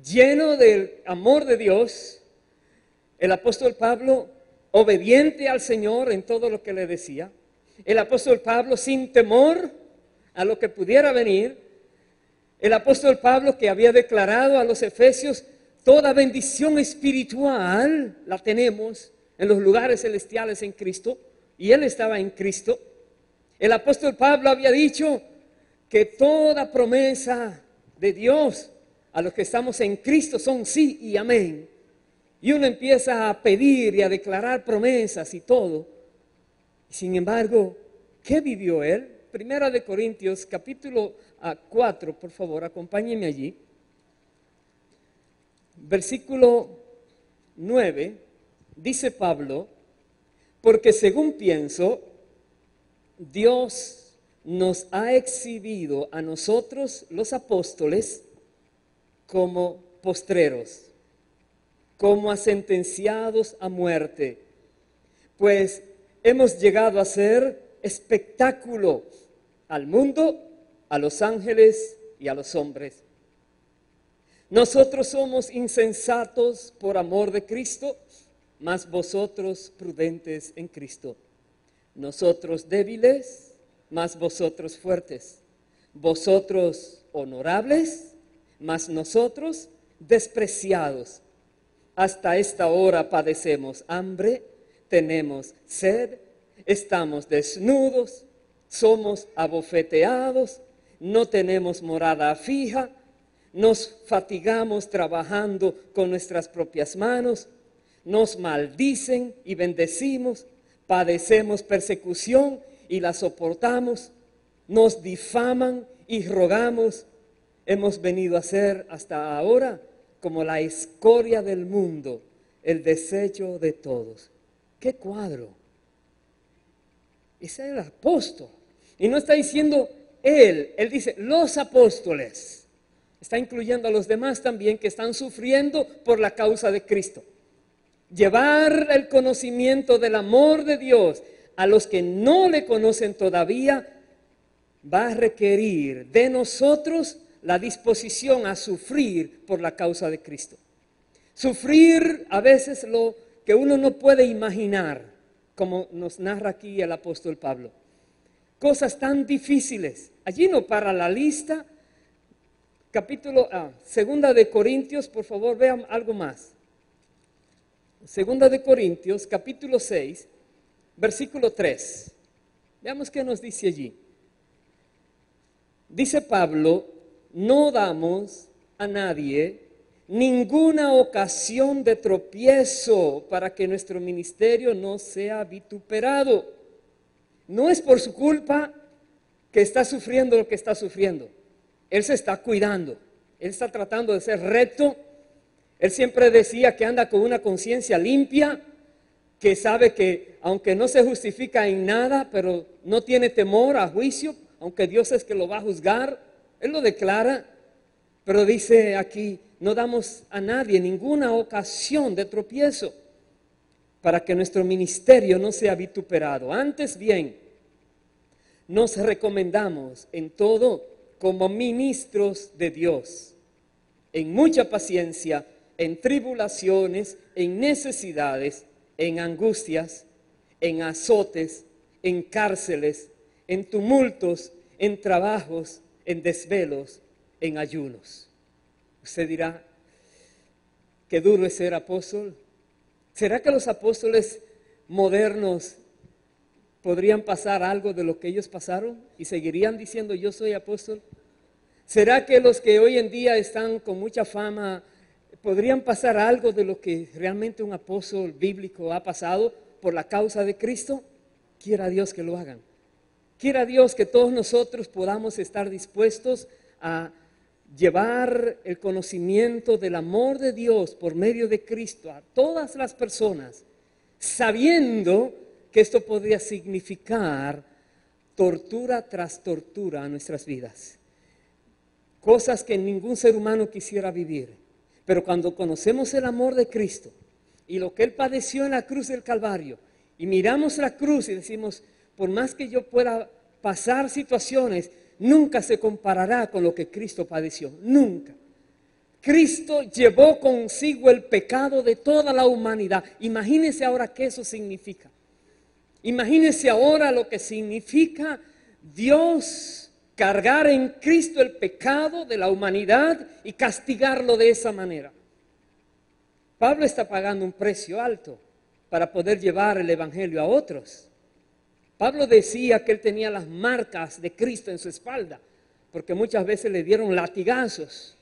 lleno del amor de Dios, el apóstol Pablo, obediente al Señor en todo lo que le decía, el apóstol Pablo sin temor a lo que pudiera venir, el apóstol Pablo que había declarado a los efesios, toda bendición espiritual la tenemos en los lugares celestiales en Cristo, y él estaba en Cristo. El apóstol Pablo había dicho que toda promesa de Dios a los que estamos en Cristo son sí y amén. Y uno empieza a pedir y a declarar promesas y todo. Sin embargo, ¿qué vivió él? Primera de Corintios, capítulo 4, por favor, acompáñenme allí. Versículo 9, dice Pablo, porque según pienso, Dios nos ha exhibido a nosotros, los apóstoles, como postreros, como a sentenciados a muerte, pues hemos llegado a ser espectáculo al mundo, a los ángeles y a los hombres. Nosotros somos insensatos por amor de Cristo, mas vosotros prudentes en Cristo. Nosotros débiles, mas vosotros fuertes. Vosotros honorables, mas nosotros despreciados. Hasta esta hora padecemos hambre, tenemos sed, estamos desnudos, somos abofeteados, no tenemos morada fija, nos fatigamos trabajando con nuestras propias manos, nos maldicen y bendecimos, padecemos persecución y la soportamos, nos difaman y rogamos. Hemos venido a ser hasta ahora como la escoria del mundo, el desecho de todos. ¡Qué cuadro! Ese es el apóstol. Y no está diciendo él dice los apóstoles. Está incluyendo a los demás también que están sufriendo por la causa de Cristo. Llevar el conocimiento del amor de Dios a los que no le conocen todavía va a requerir de nosotros la disposición a sufrir por la causa de Cristo. Sufrir a veces lo que uno no puede imaginar, como nos narra aquí el apóstol Pablo. Cosas tan difíciles. Allí no para la lista. Segunda de Corintios, por favor, vean algo más. Segunda de Corintios, capítulo 6, versículo 3. Veamos qué nos dice allí. Dice Pablo, no damos a nadie ninguna ocasión de tropiezo para que nuestro ministerio no sea vituperado. No es por su culpa que está sufriendo lo que está sufriendo. Él se está cuidando, él está tratando de ser recto. Él siempre decía que anda con una conciencia limpia, que sabe que aunque no se justifica en nada, pero no tiene temor a juicio, aunque Dios es que lo va a juzgar. Él lo declara, pero dice aquí, no damos a nadie ninguna ocasión de tropiezo para que nuestro ministerio no sea vituperado. Antes bien, nos recomendamos en todo como ministros de Dios, en mucha paciencia, en tribulaciones, en necesidades, en angustias, en azotes, en cárceles, en tumultos, en trabajos, en desvelos, en ayunos. Usted dirá, qué duro es ser apóstol. ¿Será que los apóstoles modernos podrían pasar algo de lo que ellos pasaron y seguirían diciendo yo soy apóstol? ¿Será que los que hoy en día están con mucha fama podrían pasar algo de lo que realmente un apóstol bíblico ha pasado por la causa de Cristo? Quiera Dios que lo hagan. Quiera Dios que todos nosotros podamos estar dispuestos a llevar el conocimiento del amor de Dios por medio de Cristo a todas las personas, sabiendo que esto podría significar tortura tras tortura a nuestras vidas. Cosas que ningún ser humano quisiera vivir. Pero cuando conocemos el amor de Cristo y lo que Él padeció en la cruz del Calvario, y miramos la cruz y decimos, por más que yo pueda pasar situaciones, nunca se comparará con lo que Cristo padeció, nunca. Cristo llevó consigo el pecado de toda la humanidad. Imagínense ahora qué eso significa. Imagínense ahora lo que significa Dios cargar en Cristo el pecado de la humanidad y castigarlo de esa manera. Pablo está pagando un precio alto para poder llevar el evangelio a otros. Pablo decía que él tenía las marcas de Cristo en su espalda, porque muchas veces le dieron latigazos.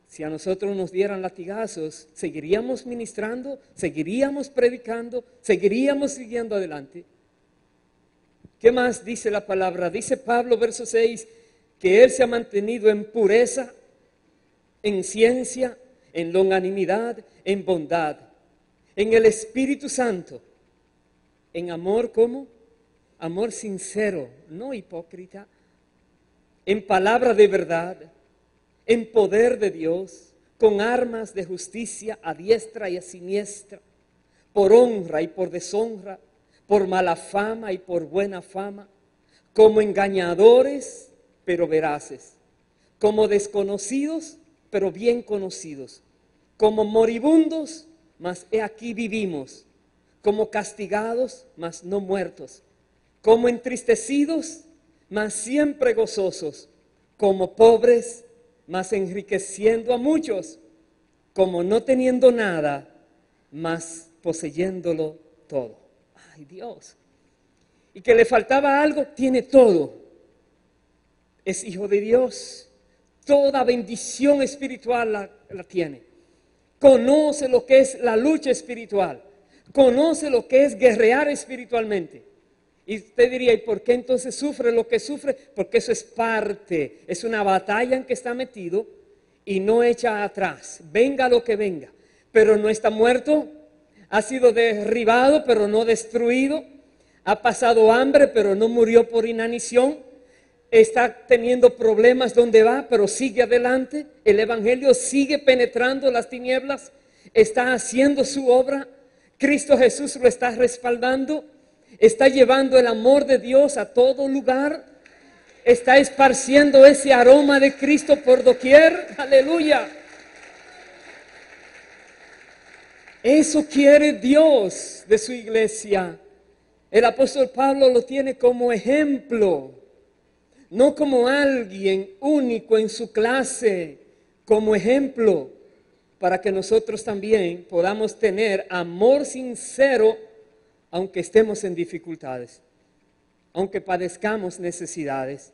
Si a nosotros nos dieran latigazos, ¿seguiríamos ministrando? ¿Seguiríamos predicando? ¿Seguiríamos siguiendo adelante? ¿Qué más dice la palabra? Dice Pablo, verso 6, que él se ha mantenido en pureza, en ciencia, en longanimidad, en bondad, en el Espíritu Santo, en amor, ¿cómo? Amor sincero, no hipócrita, en palabra de verdad, en poder de Dios, con armas de justicia a diestra y a siniestra, por honra y por deshonra, por mala fama y por buena fama, como engañadores, pero veraces, como desconocidos, pero bien conocidos, como moribundos, mas he aquí vivimos, como castigados, mas no muertos, como entristecidos, mas siempre gozosos, como pobres, mas enriqueciendo a muchos, como no teniendo nada, mas poseyéndolo todo. Ay, Dios. Y que le faltaba algo, tiene todo. Es hijo de Dios. Toda bendición espiritual la tiene. Conoce lo que es la lucha espiritual. Conoce lo que es guerrear espiritualmente. Y usted diría, ¿y por qué entonces sufre lo que sufre? Porque eso es parte, es una batalla en que está metido y no echa atrás. Venga lo que venga. Pero no está muerto, ha sido derribado pero no destruido, ha pasado hambre pero no murió por inanición, está teniendo problemas donde va pero sigue adelante, el evangelio sigue penetrando las tinieblas, está haciendo su obra, Cristo Jesús lo está respaldando, está llevando el amor de Dios a todo lugar, está esparciendo ese aroma de Cristo por doquier, aleluya. Eso quiere Dios de su iglesia. El apóstol Pablo lo tiene como ejemplo, no como alguien único en su clase, como ejemplo para que nosotros también podamos tener amor sincero aunque estemos en dificultades, aunque padezcamos necesidades,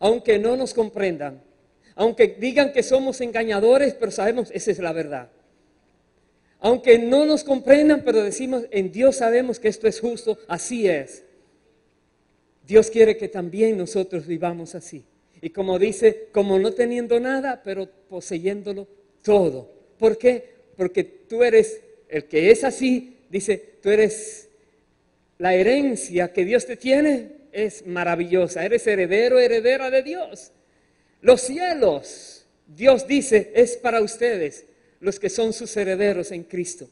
aunque no nos comprendan, aunque digan que somos engañadores, pero sabemos esa es la verdad. Aunque no nos comprendan, pero decimos, en Dios sabemos que esto es justo, así es. Dios quiere que también nosotros vivamos así. Y como dice, como no teniendo nada, pero poseyéndolo todo. ¿Por qué? Porque tú eres, el que es así, dice, tú eres, la herencia que Dios te tiene es maravillosa. Eres heredero, heredera de Dios. Los cielos, Dios dice, es para ustedes, los que son sus herederos en Cristo.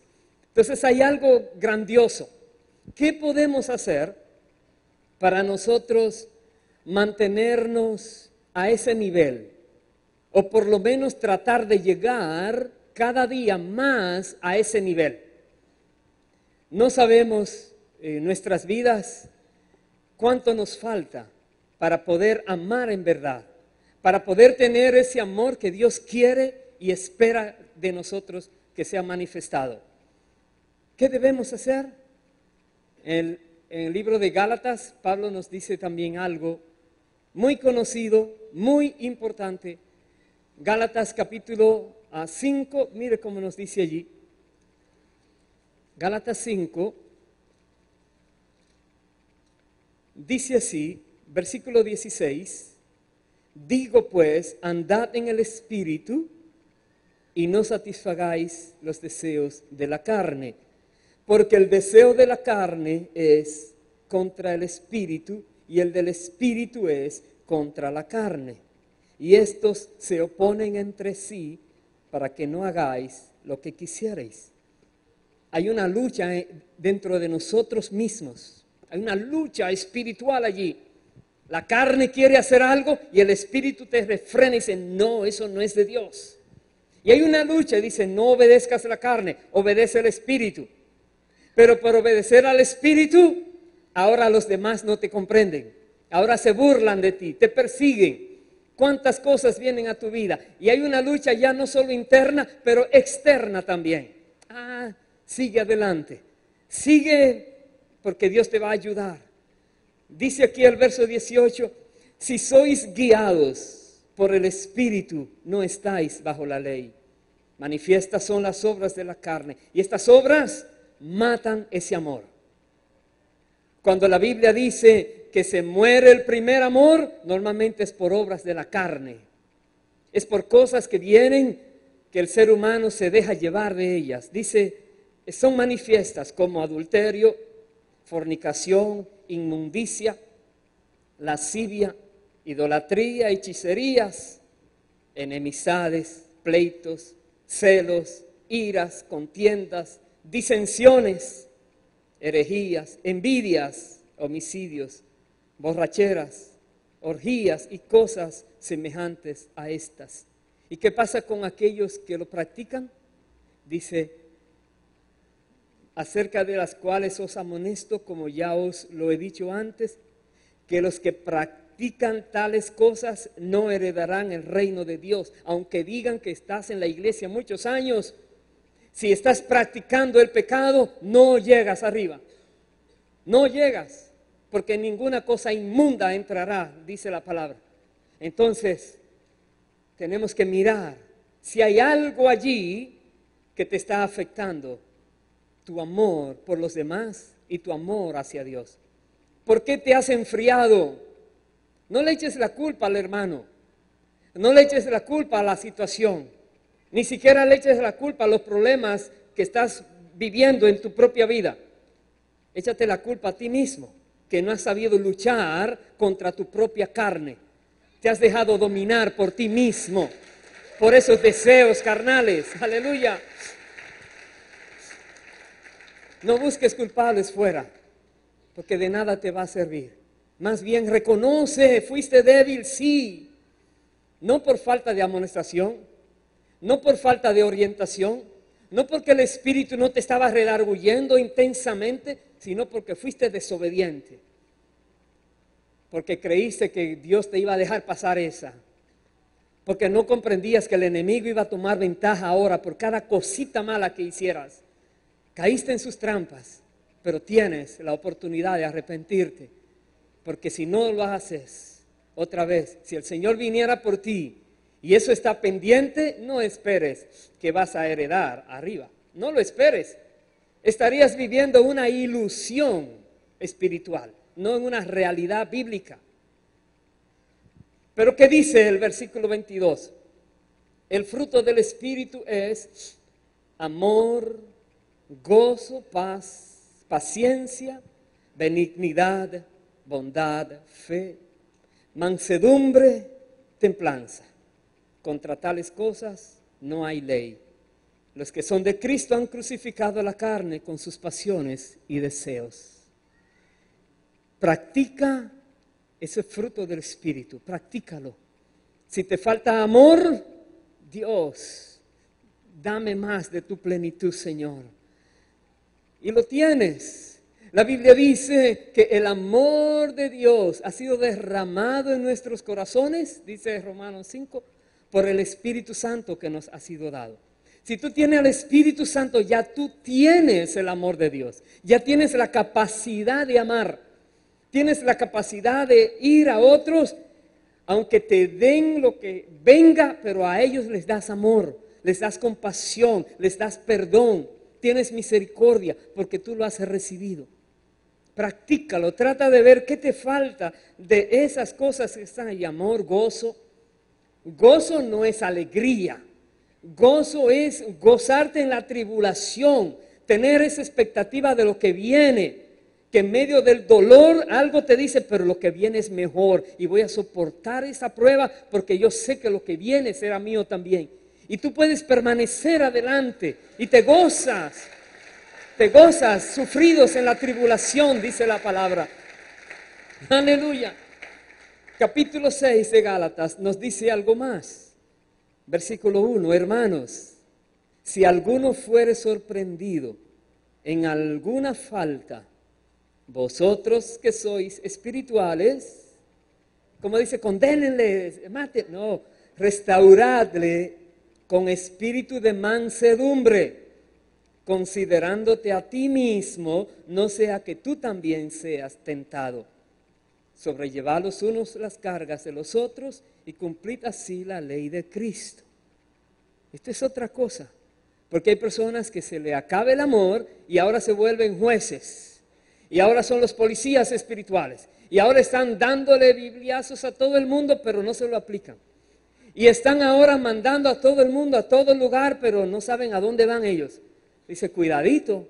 Entonces hay algo grandioso. ¿Qué podemos hacer para nosotros mantenernos a ese nivel? O por lo menos tratar de llegar cada día más a ese nivel. No sabemos en nuestras vidas cuánto nos falta, para poder amar en verdad, para poder tener ese amor que Dios quiere y espera de nosotros que sea manifestado. ¿Qué debemos hacer? En el libro de Gálatas, Pablo nos dice también algo muy conocido, muy importante. Gálatas capítulo 5, mire cómo nos dice allí. Gálatas 5, dice así, versículo 16, digo pues, andad en el Espíritu y no satisfagáis los deseos de la carne, porque el deseo de la carne es contra el Espíritu y el del Espíritu es contra la carne. Y estos se oponen entre sí para que no hagáis lo que quisierais. Hay una lucha dentro de nosotros mismos. Hay una lucha espiritual allí. La carne quiere hacer algo y el Espíritu te refrena y dice, no, eso no es de Dios. Y hay una lucha y dice, no obedezcas a la carne, obedece al Espíritu. Pero por obedecer al Espíritu, ahora los demás no te comprenden. Ahora se burlan de ti, te persiguen. ¿Cuántas cosas vienen a tu vida? Y hay una lucha ya no solo interna, pero externa también. Sigue adelante. Sigue porque Dios te va a ayudar. Dice aquí el verso 18, si sois guiados por el Espíritu, no estáis bajo la ley. Manifiestas son las obras de la carne. Y estas obras matan ese amor. Cuando la Biblia dice que se muere el primer amor, normalmente es por obras de la carne. Es por cosas que vienen, que el ser humano se deja llevar de ellas. Dice, son manifiestas como adulterio, fornicación, inmundicia, lascivia, idolatría, hechicerías, enemistades, pleitos, celos, iras, contiendas, disensiones, herejías, envidias, homicidios, borracheras, orgías y cosas semejantes a estas. ¿Y qué pasa con aquellos que lo practican? Dice, acerca de las cuales os amonesto, como ya os lo he dicho antes, que los que practican tales cosas no heredarán el reino de Dios. Aunque digan que estás en la iglesia muchos años, si estás practicando el pecado, no llegas arriba. No llegas, porque ninguna cosa inmunda entrará, dice la palabra. Entonces, tenemos que mirar si hay algo allí que te está afectando tu amor por los demás y tu amor hacia Dios. ¿Por qué te has enfriado? No le eches la culpa al hermano, no le eches la culpa a la situación, ni siquiera le eches la culpa a los problemas que estás viviendo en tu propia vida. Échate la culpa a ti mismo, que no has sabido luchar contra tu propia carne. Te has dejado dominar por ti mismo, por esos deseos carnales. Aleluya. No busques culpables fuera, porque de nada te va a servir. Más bien reconoce, fuiste débil, sí. No por falta de amonestación, no por falta de orientación, no porque el Espíritu no te estaba redarguyendo intensamente, sino porque fuiste desobediente. Porque creíste que Dios te iba a dejar pasar esa. Porque no comprendías que el enemigo iba a tomar ventaja ahora por cada cosita mala que hicieras. Caíste en sus trampas, pero tienes la oportunidad de arrepentirte. Porque si no lo haces otra vez, si el Señor viniera por ti y eso está pendiente, no esperes que vas a heredar arriba. No lo esperes. Estarías viviendo una ilusión espiritual, no en una realidad bíblica. Pero ¿qué dice el versículo 22? El fruto del Espíritu es amor, gozo, paz, paciencia, benignidad, bondad, fe, mansedumbre, templanza. Contra tales cosas no hay ley. Los que son de Cristo han crucificado la carne con sus pasiones y deseos. Practica ese fruto del Espíritu, practícalo. Si te falta amor, Dios, dame más de tu plenitud, Señor. Y lo tienes. La Biblia dice que el amor de Dios ha sido derramado en nuestros corazones, dice Romanos 5, por el Espíritu Santo que nos ha sido dado. Si tú tienes al Espíritu Santo, ya tú tienes el amor de Dios, ya tienes la capacidad de amar, tienes la capacidad de ir a otros, aunque te den lo que venga, pero a ellos les das amor, les das compasión, les das perdón, tienes misericordia, porque tú lo has recibido. Practícalo, trata de ver qué te falta de esas cosas que están ahí. Amor, gozo. Gozo no es alegría. Gozo es gozarte en la tribulación, tener esa expectativa de lo que viene, que en medio del dolor algo te dice, pero lo que viene es mejor y voy a soportar esa prueba porque yo sé que lo que viene será mío también. Y tú puedes permanecer adelante y te gozas sufridos en la tribulación, dice la palabra. Aleluya. Capítulo 6 de Gálatas nos dice algo más. Versículo 1, hermanos, si alguno fuere sorprendido en alguna falta, vosotros que sois espirituales, como dice, condénenle, maten, no, restauradle con espíritu de mansedumbre, considerándote a ti mismo, no sea que tú también seas tentado. Sobrellevad los unos las cargas de los otros y cumplid así la ley de Cristo. Esto es otra cosa, porque hay personas que se le acaba el amor y ahora se vuelven jueces, y ahora son los policías espirituales, y ahora están dándole bibliazos a todo el mundo, pero no se lo aplican. Y están ahora mandando a todo el mundo, a todo lugar, pero no saben a dónde van ellos. Dice, cuidadito,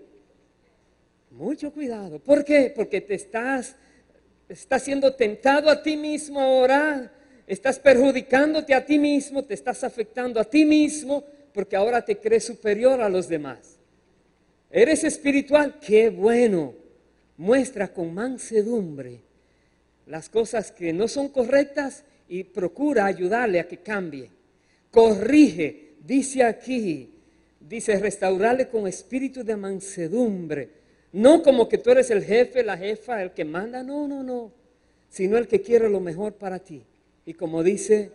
mucho cuidado. ¿Por qué? Porque estás siendo tentado a ti mismo ahora, estás perjudicándote a ti mismo, te estás afectando a ti mismo, porque ahora te crees superior a los demás. ¿Eres espiritual? ¡Qué bueno! Muestra con mansedumbre las cosas que no son correctas y procura ayudarle a que cambie. Corrige, dice aquí, dice restaurarle con espíritu de mansedumbre. No como que tú eres el jefe, la jefa, el que manda, no, sino el que quiere lo mejor para ti. Y como dice,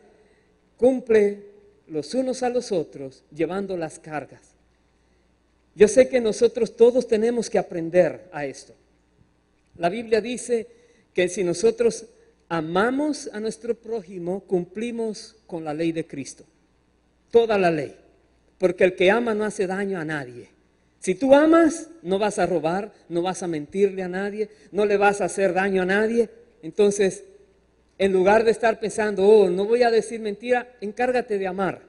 cumple los unos a los otros llevando las cargas. Yo sé que nosotros todos tenemos que aprender a esto. La Biblia dice que si nosotros amamos a nuestro prójimo, cumplimos con la ley de Cristo. Toda la ley. Porque el que ama no hace daño a nadie. Si tú amas, no vas a robar, no vas a mentirle a nadie, no le vas a hacer daño a nadie. Entonces, en lugar de estar pensando, oh, no voy a decir mentira, encárgate de amar,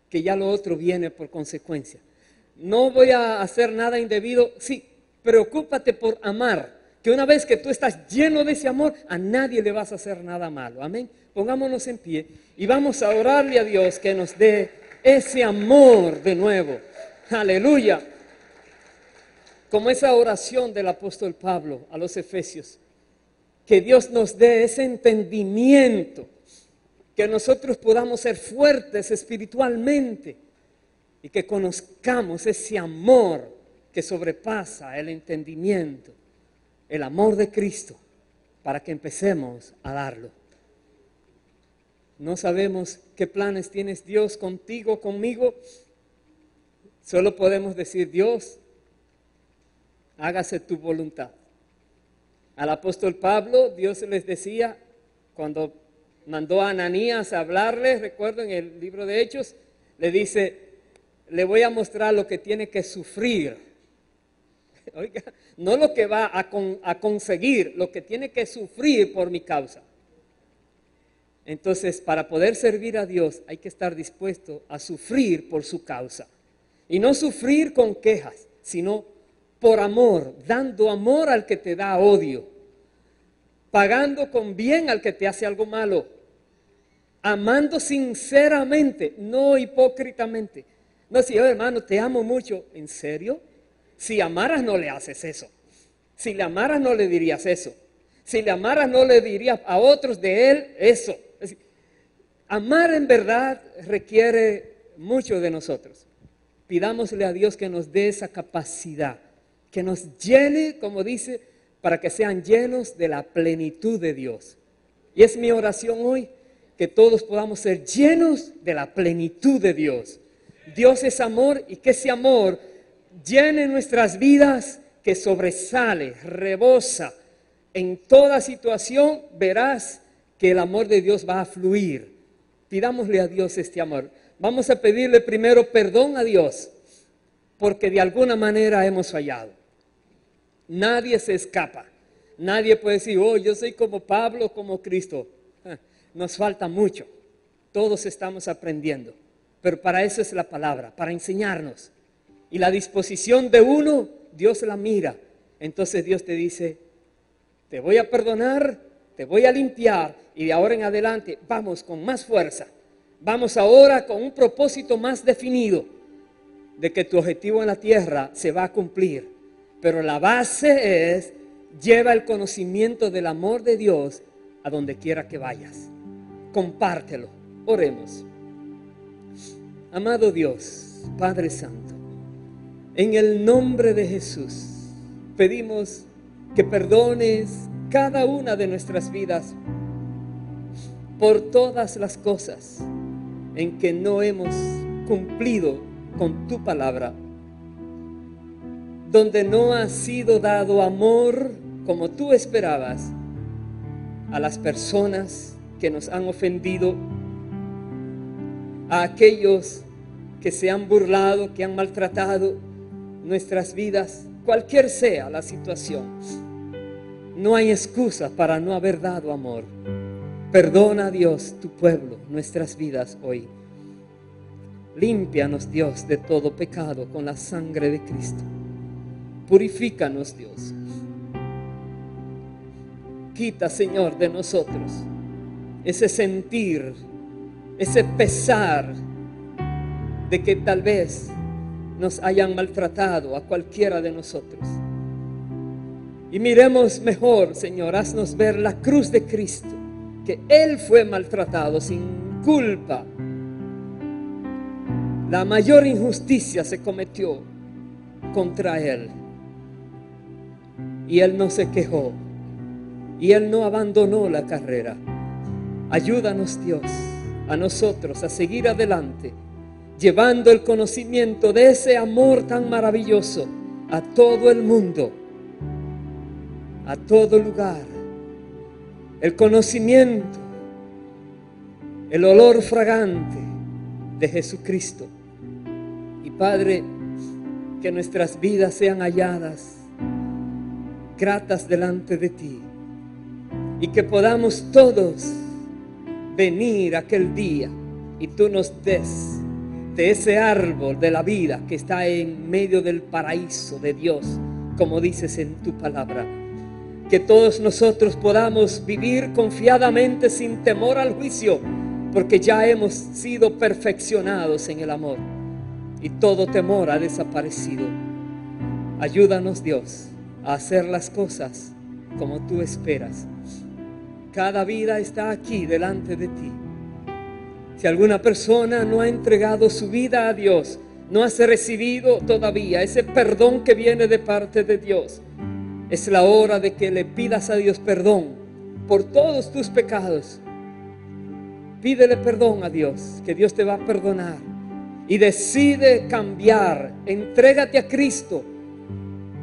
que ya lo otro viene por consecuencia. No voy a hacer nada indebido, sí, preocúpate por amar, que una vez que tú estás lleno de ese amor, a nadie le vas a hacer nada malo. Amén. Pongámonos en pie y vamos a orarle a Dios que nos dé ese amor de nuevo. Aleluya. Como esa oración del apóstol Pablo a los Efesios. Que Dios nos dé ese entendimiento, que nosotros podamos ser fuertes espiritualmente y que conozcamos ese amor que sobrepasa el entendimiento, el amor de Cristo, para que empecemos a darlo. No sabemos qué planes tienes Dios contigo, conmigo. Solo podemos decir, Dios, hágase tu voluntad. Al apóstol Pablo, Dios les decía, cuando mandó a Ananías a hablarles, recuerdo en el libro de Hechos, le dice, le voy a mostrar lo que tiene que sufrir. Oiga, no lo que va a conseguir, lo que tiene que sufrir por mi causa. Entonces, para poder servir a Dios hay que estar dispuesto a sufrir por su causa. Y no sufrir con quejas, sino por amor, dando amor al que te da odio, pagando con bien al que te hace algo malo, amando sinceramente, no hipócritamente. No, si yo, hermano, te amo mucho, ¿en serio? Si amaras no le haces eso. Si le amaras no le dirías eso. Si le amaras no le dirías a otros de él eso. Es decir, amar en verdad requiere mucho de nosotros. Pidámosle a Dios que nos dé esa capacidad, que nos llene, como dice, para que sean llenos de la plenitud de Dios. Y es mi oración hoy, que todos podamos ser llenos de la plenitud de Dios. Dios es amor, y que ese amor llene nuestras vidas, que sobresale, rebosa. En toda situación verás que el amor de Dios va a fluir. Pidámosle a Dios este amor. Vamos a pedirle primero perdón a Dios, porque de alguna manera hemos fallado. Nadie se escapa. Nadie puede decir, oh, yo soy como Pablo, como Cristo. Nos falta mucho. Todos estamos aprendiendo. Pero para eso es la palabra, para enseñarnos. Y la disposición de uno, Dios la mira. Entonces Dios te dice, te voy a perdonar, te voy a limpiar, y de ahora en adelante vamos con más fuerza. Vamos ahora con un propósito más definido de que tu objetivo en la tierra se va a cumplir. Pero la base es, lleva el conocimiento del amor de Dios a donde quiera que vayas. Compártelo. Oremos. Amado Dios, Padre Santo, en el nombre de Jesús, pedimos que perdones cada una de nuestras vidas por todas las cosas en que no hemos cumplido con tu palabra, donde no ha sido dado amor como tú esperabas a las personas que nos han ofendido, a aquellos que se han burlado, que han maltratado nuestras vidas, cualquier sea la situación. No hay excusa para no haber dado amor. Perdona, Dios, tu pueblo, nuestras vidas hoy. Límpianos, Dios, de todo pecado con la sangre de Cristo. Purifícanos, Dios. Quita, Señor, de nosotros ese sentir, ese pesar de que tal vez nos hayan maltratado a cualquiera de nosotros. Y miremos mejor, Señor, haznos ver la cruz de Cristo, que Él fue maltratado sin culpa. La mayor injusticia se cometió contra Él. Y Él no se quejó. Y Él no abandonó la carrera. Ayúdanos, Dios, a nosotros a seguir adelante, llevando el conocimiento de ese amor tan maravilloso a todo el mundo, a todo lugar. El conocimiento, el olor fragante de Jesucristo. Y Padre, que nuestras vidas sean halladas gratas delante de ti, y que podamos todos venir aquel día y tú nos des de ese árbol de la vida que está en medio del paraíso de Dios, como dices en tu palabra. Que todos nosotros podamos vivir confiadamente sin temor al juicio, porque ya hemos sido perfeccionados en el amor y todo temor ha desaparecido. Ayúdanos, Dios, a hacer las cosas como tú esperas. Cada vida está aquí delante de ti. Si alguna persona no ha entregado su vida a Dios, no has recibido todavía ese perdón que viene de parte de Dios, es la hora de que le pidas a Dios perdón por todos tus pecados. Pídele perdón a Dios, que Dios te va a perdonar. Y decide cambiar, entrégate a Cristo.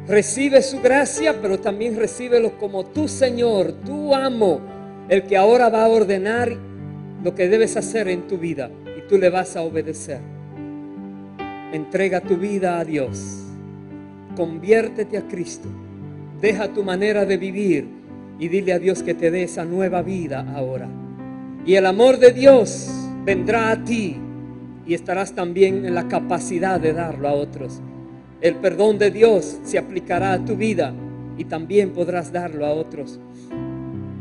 Recibe su gracia, pero también recíbelo como tu Señor, tu amo, el que ahora va a ordenar lo que debes hacer en tu vida y tú le vas a obedecer. Entrega tu vida a Dios, conviértete a Cristo, deja tu manera de vivir y dile a Dios que te dé esa nueva vida ahora. Y el amor de Dios vendrá a ti y estarás también en la capacidad de darlo a otros. El perdón de Dios se aplicará a tu vida y también podrás darlo a otros.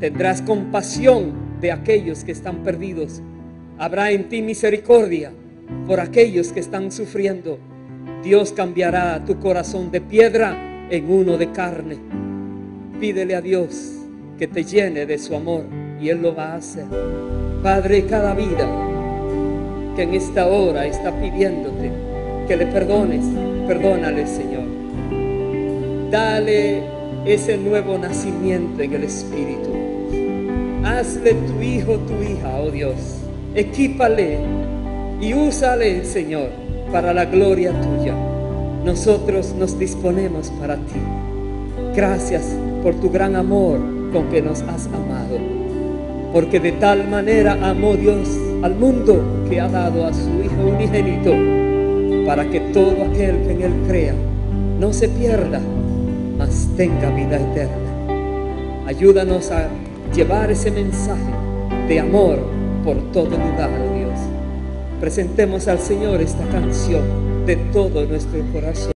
Tendrás compasión de aquellos que están perdidos. Habrá en ti misericordia por aquellos que están sufriendo. Dios cambiará tu corazón de piedra en uno de carne. Pídele a Dios que te llene de su amor y Él lo va a hacer. Padre, cada vida que en esta hora está pidiéndote que le perdones, perdónale, Señor. Dale ese nuevo nacimiento en el Espíritu. Hazle tu hijo, tu hija, oh Dios. Equípale y úsale, Señor, para la gloria tuya. Nosotros nos disponemos para ti. Gracias por tu gran amor con que nos has amado. Porque de tal manera amó Dios al mundo que ha dado a su Hijo unigénito, para que todo aquel que en él crea no se pierda, mas tenga vida eterna. Ayúdanos a llevar ese mensaje de amor por todo lugar, oh Dios. Presentemos al Señor esta canción de todo nuestro corazón.